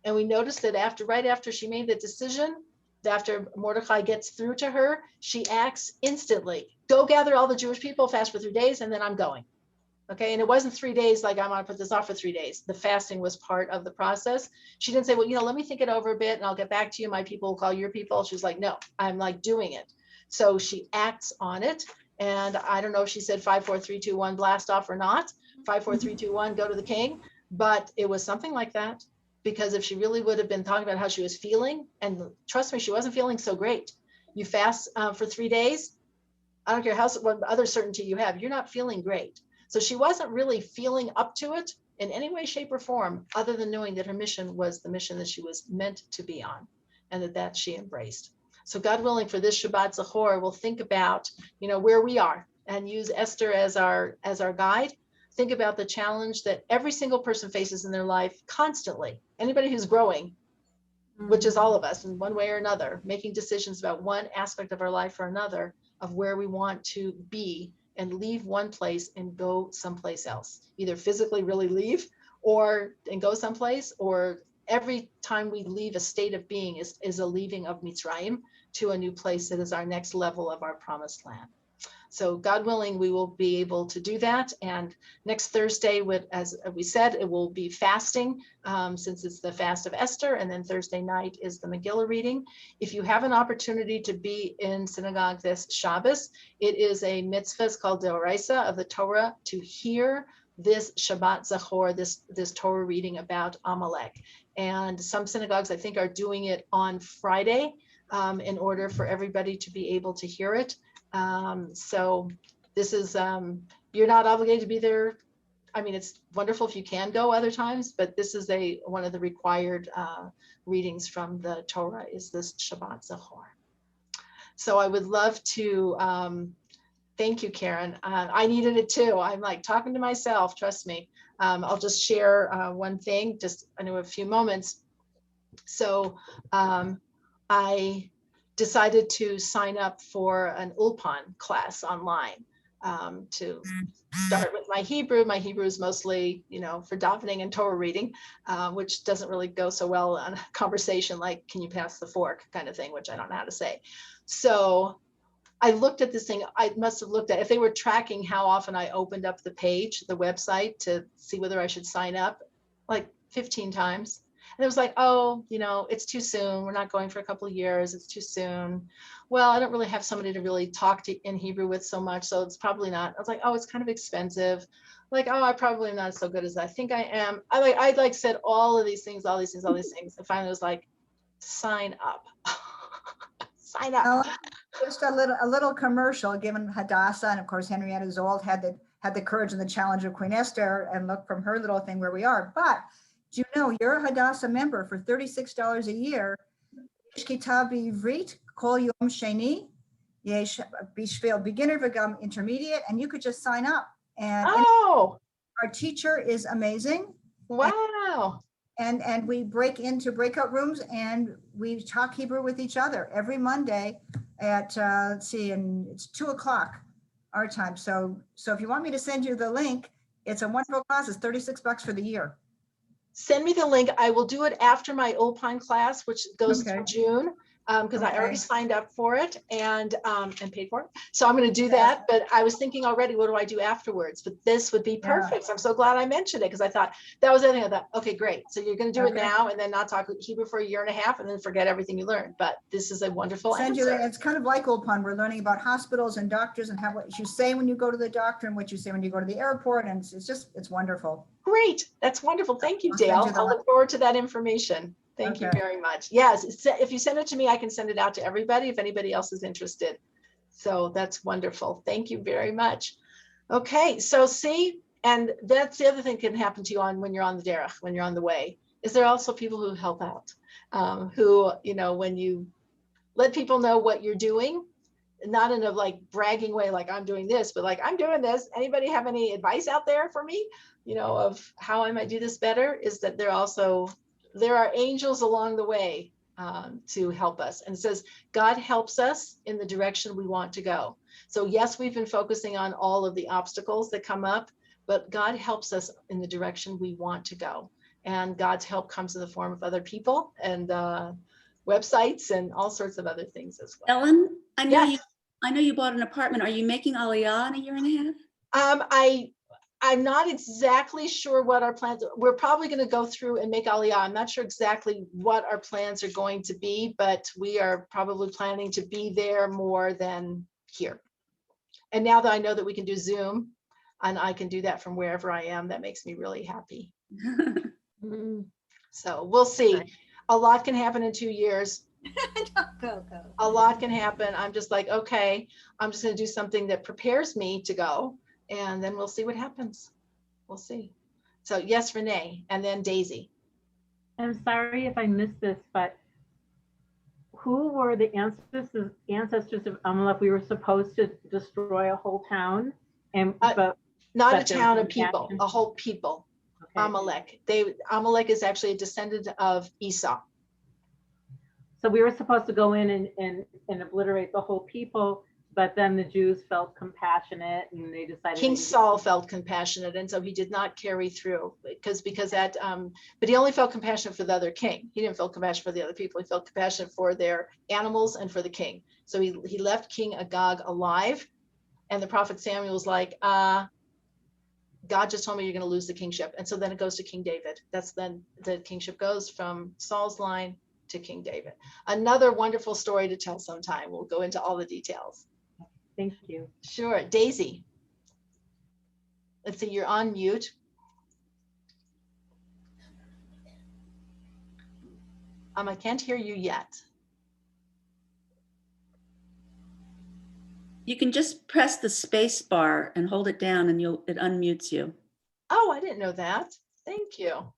And we noticed that right after she made the decision, after Mordechai gets through to her, she acts instantly. Go gather all the Jewish people, fast for 3 days, and then I'm going. Okay, and it wasn't 3 days like I'm gonna put this off for 3 days. The fasting was part of the process. She didn't say, well, you know, let me think it over a bit and I'll get back to you. My people will call your people. She's like, no, I'm like doing it. So she acts on it. And I don't know if she said 5, 4, 3, 2, 1, blast off or not. 5, 4, 3, 2, 1, go to the king. But it was something like that. Because if she really would have been talking about how she was feeling, and trust me, she wasn't feeling so great. You fast for 3 days, I don't care what other certainty you have, you're not feeling great. So she wasn't really feeling up to it in any way, shape, or form, other than knowing that her mission was the mission that she was meant to be on, and that she embraced. So God willing, for this Shabbat Zachor, we'll think about, you know, where we are and use Esther as our guide, think about the challenge that every single person faces in their life constantly. Anybody who's growing, which is all of us in one way or another, making decisions about one aspect of our life or another of where we want to be and leave one place and go someplace else, either physically really leave and go someplace, or every time we leave a state of being is a leaving of Mitzrayim to a new place that is our next level of our promised land. So God willing, we will be able to do that. And next Thursday, as we said, it will be fasting since it's the fast of Esther. And then Thursday night is the Megillah reading. If you have an opportunity to be in synagogue this Shabbos, it is a mitzvah, it's called Deoraisa of the Torah, to hear this Shabbat Zachor, this Torah reading about Amalek. And some synagogues, I think, are doing it on Friday in order for everybody to be able to hear it. So this is, you're not obligated to be there. I mean, it's wonderful if you can go other times, but this is one of the required readings from the Torah is this Shabbat Zachor. So I would love to thank you, Karen. I needed it too. I'm like talking to myself, trust me. I'll just share one thing, I know a few moments. So I decided to sign up for an Ulpan class online to start with my Hebrew. My Hebrew is mostly, for davening and Torah reading, which doesn't really go so well on a conversation like, can you pass the fork kind of thing, which I don't know how to say. So I looked at this thing. I must have looked at, if they were tracking how often I opened up the page, the website, to see whether I should sign up, like 15 times. And it was like, oh, it's too soon. We're not going for a couple of years. It's too soon. Well, I don't really have somebody to really talk to in Hebrew with so much. So it's probably not. I was like, oh, it's kind of expensive. Like, oh, I probably am not so good as I think I am. I said all of these things. And finally was like, sign up. Sign up. Well, just a little commercial, given Hadassah, and of course, Henrietta Zold had the courage and the challenge of Queen Esther, and look from her little thing where we are. But do you know you're a Hadassah member for $36 a year? Yesh kitab b'ivrit kol yom sheni, yesh bishvil beginner v'gam intermediate, and you could just sign up. And our teacher is amazing. Wow. And we break into breakout rooms and we talk Hebrew with each other every Monday at and it's 2:00 our time. So if you want me to send you the link, it's a wonderful class. It's $36 for the year. Send me the link. I will do it after my Ulpan class, which goes through June, because I already signed up for it and paid for it. So I'm going to do that. But I was thinking already, what do I do afterwards? But this would be perfect. So I'm so glad I mentioned it, because I thought that was the other thing. I thought, okay, great. So you're going to do it now and then not talk Hebrew for a year and a half and then forget everything you learned. But this is a wonderful answer. It's kind of like Ulpan. We're learning about hospitals and doctors and what you say when you go to the doctor and what you say when you go to the airport. And it's wonderful. Great. That's wonderful. Thank you, Dale. I'll look forward to that information. Thank you very much. Yes, if you send it to me, I can send it out to everybody if anybody else is interested. So that's wonderful. Thank you very much. Okay, so see, and that's the other thing can happen to you when you're on the derech, when you're on the way, is there also people who help out, who, when you let people know what you're doing, not in a like bragging way, like I'm doing this, but like I'm doing this. Anybody have any advice out there for me, of how I might do this better? Is that there are angels along the way to help us. And it says, God helps us in the direction we want to go. So yes, we've been focusing on all of the obstacles that come up, but God helps us in the direction we want to go. And God's help comes in the form of other people and websites and all sorts of other things as well. Ellyn, I know you bought an apartment. Are you making Aliyah in a year and a half? I'm not exactly sure what our plans are. We're probably going to go through and make Aliyah. I'm not sure exactly what our plans are going to be, but we are probably planning to be there more than here. And now that I know that we can do Zoom and I can do that from wherever I am, that makes me really happy. So we'll see. A lot can happen in 2 years. Go. A lot can happen. I'm just like, okay, I'm just going to do something that prepares me to go. And then we'll see what happens. We'll see. So yes, Renee, and then Daisy. I'm sorry if I missed this, but who were the ancestors of Amalek? We were supposed to destroy a whole town, but Not a But there town was of people, reaction? a whole people. Okay. Amalek. Amalek is actually a descendant of Esau. So we were supposed to go in and obliterate the whole people, but then the Jews felt compassionate and they decided. King Saul felt compassionate, and so he did not carry through because that, but he only felt compassionate for the other king. He didn't feel compassion for the other people. He felt compassionate for their animals and for the king. So he left King Agag alive, and the prophet Samuel was like, God just told me you're going to lose the kingship. And so then it goes to King David. That's then the kingship goes from Saul's line to King David. Another wonderful story to tell sometime. We'll go into all the details. Thank you. Sure. Daisy. Let's see, you're on mute. I can't hear you yet. You can just press the space bar and hold it down and it unmutes you. Oh, I didn't know that. Thank you.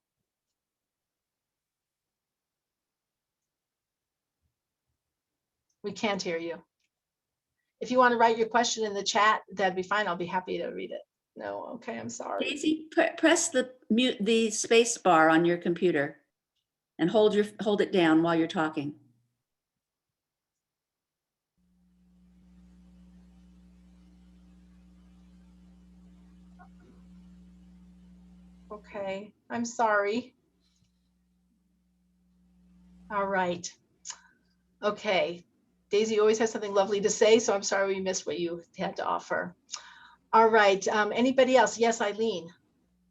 We can't hear you. If you want to write your question in the chat, that'd be fine. I'll be happy to read it. No, okay, I'm sorry. Daisy, press the space bar on your computer and hold it down while you're talking. Okay, I'm sorry. All right. Okay. Daisy always has something lovely to say, so I'm sorry we missed what you had to offer. All right. Anybody else? Yes, Eileen.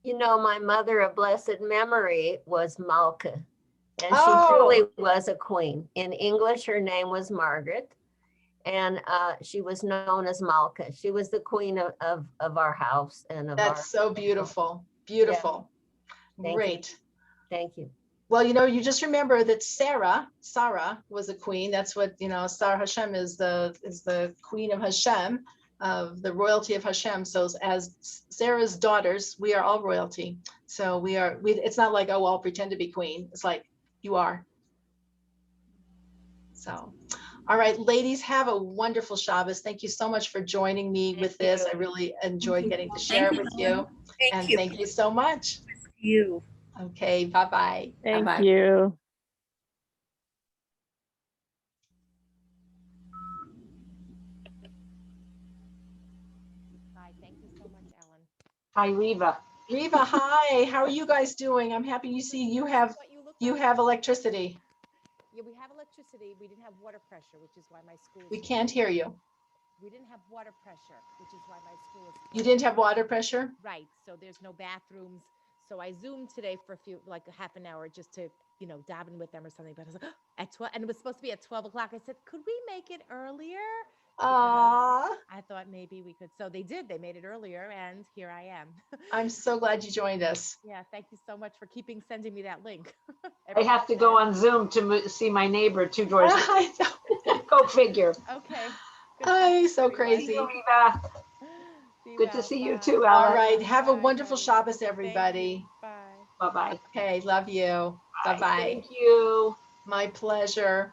You know, my mother of blessed memory was Malka, and she Oh. truly was a queen. In English, her name was Margaret, and she was known as Malka. She was the queen of our house and of That's so beautiful. Beautiful. Yeah. Great. Thank you. Well, you just remember that Sarah was a queen. That's what, Sarah Hashem is the queen of Hashem, of the royalty of Hashem. So as Sarah's daughters, we are all royalty. So it's not like, oh, I'll pretend to be queen. It's like, you are. So, all right, ladies, have a wonderful Shabbos. Thank you so much for joining me with this. I really enjoyed getting to share it with you. Thank you so much. You. Okay, bye-bye. Thank Bye-bye. you. Hi, thank you so much, Ellen. Hi, Reva. Reva, hi. How are you guys doing? I'm happy you see you have electricity. Yeah, we have electricity. We didn't have water pressure, which is why my school is. We can't hear you. We didn't have water pressure, which is why my school is. You didn't have water pressure? Right. So there's no bathrooms. So I Zoomed today for like a half an hour just to, daven with them or something. But I was like, at 12, and it was supposed to be at 12 o'clock. I said, could we make it earlier? Aww. I thought maybe we could. So they did. They made it earlier, and here I am. I'm so glad you joined us. Yeah, thank you so much for sending me that link. I have to go on Zoom to see my neighbor 2 doors. Go figure. Okay. Ay, so crazy. Reva. Good to see you too, Ellen. All right. Have a wonderful Shabbos, everybody. Bye. Bye-bye. Okay. Love you. Bye-bye. Thank you. My pleasure.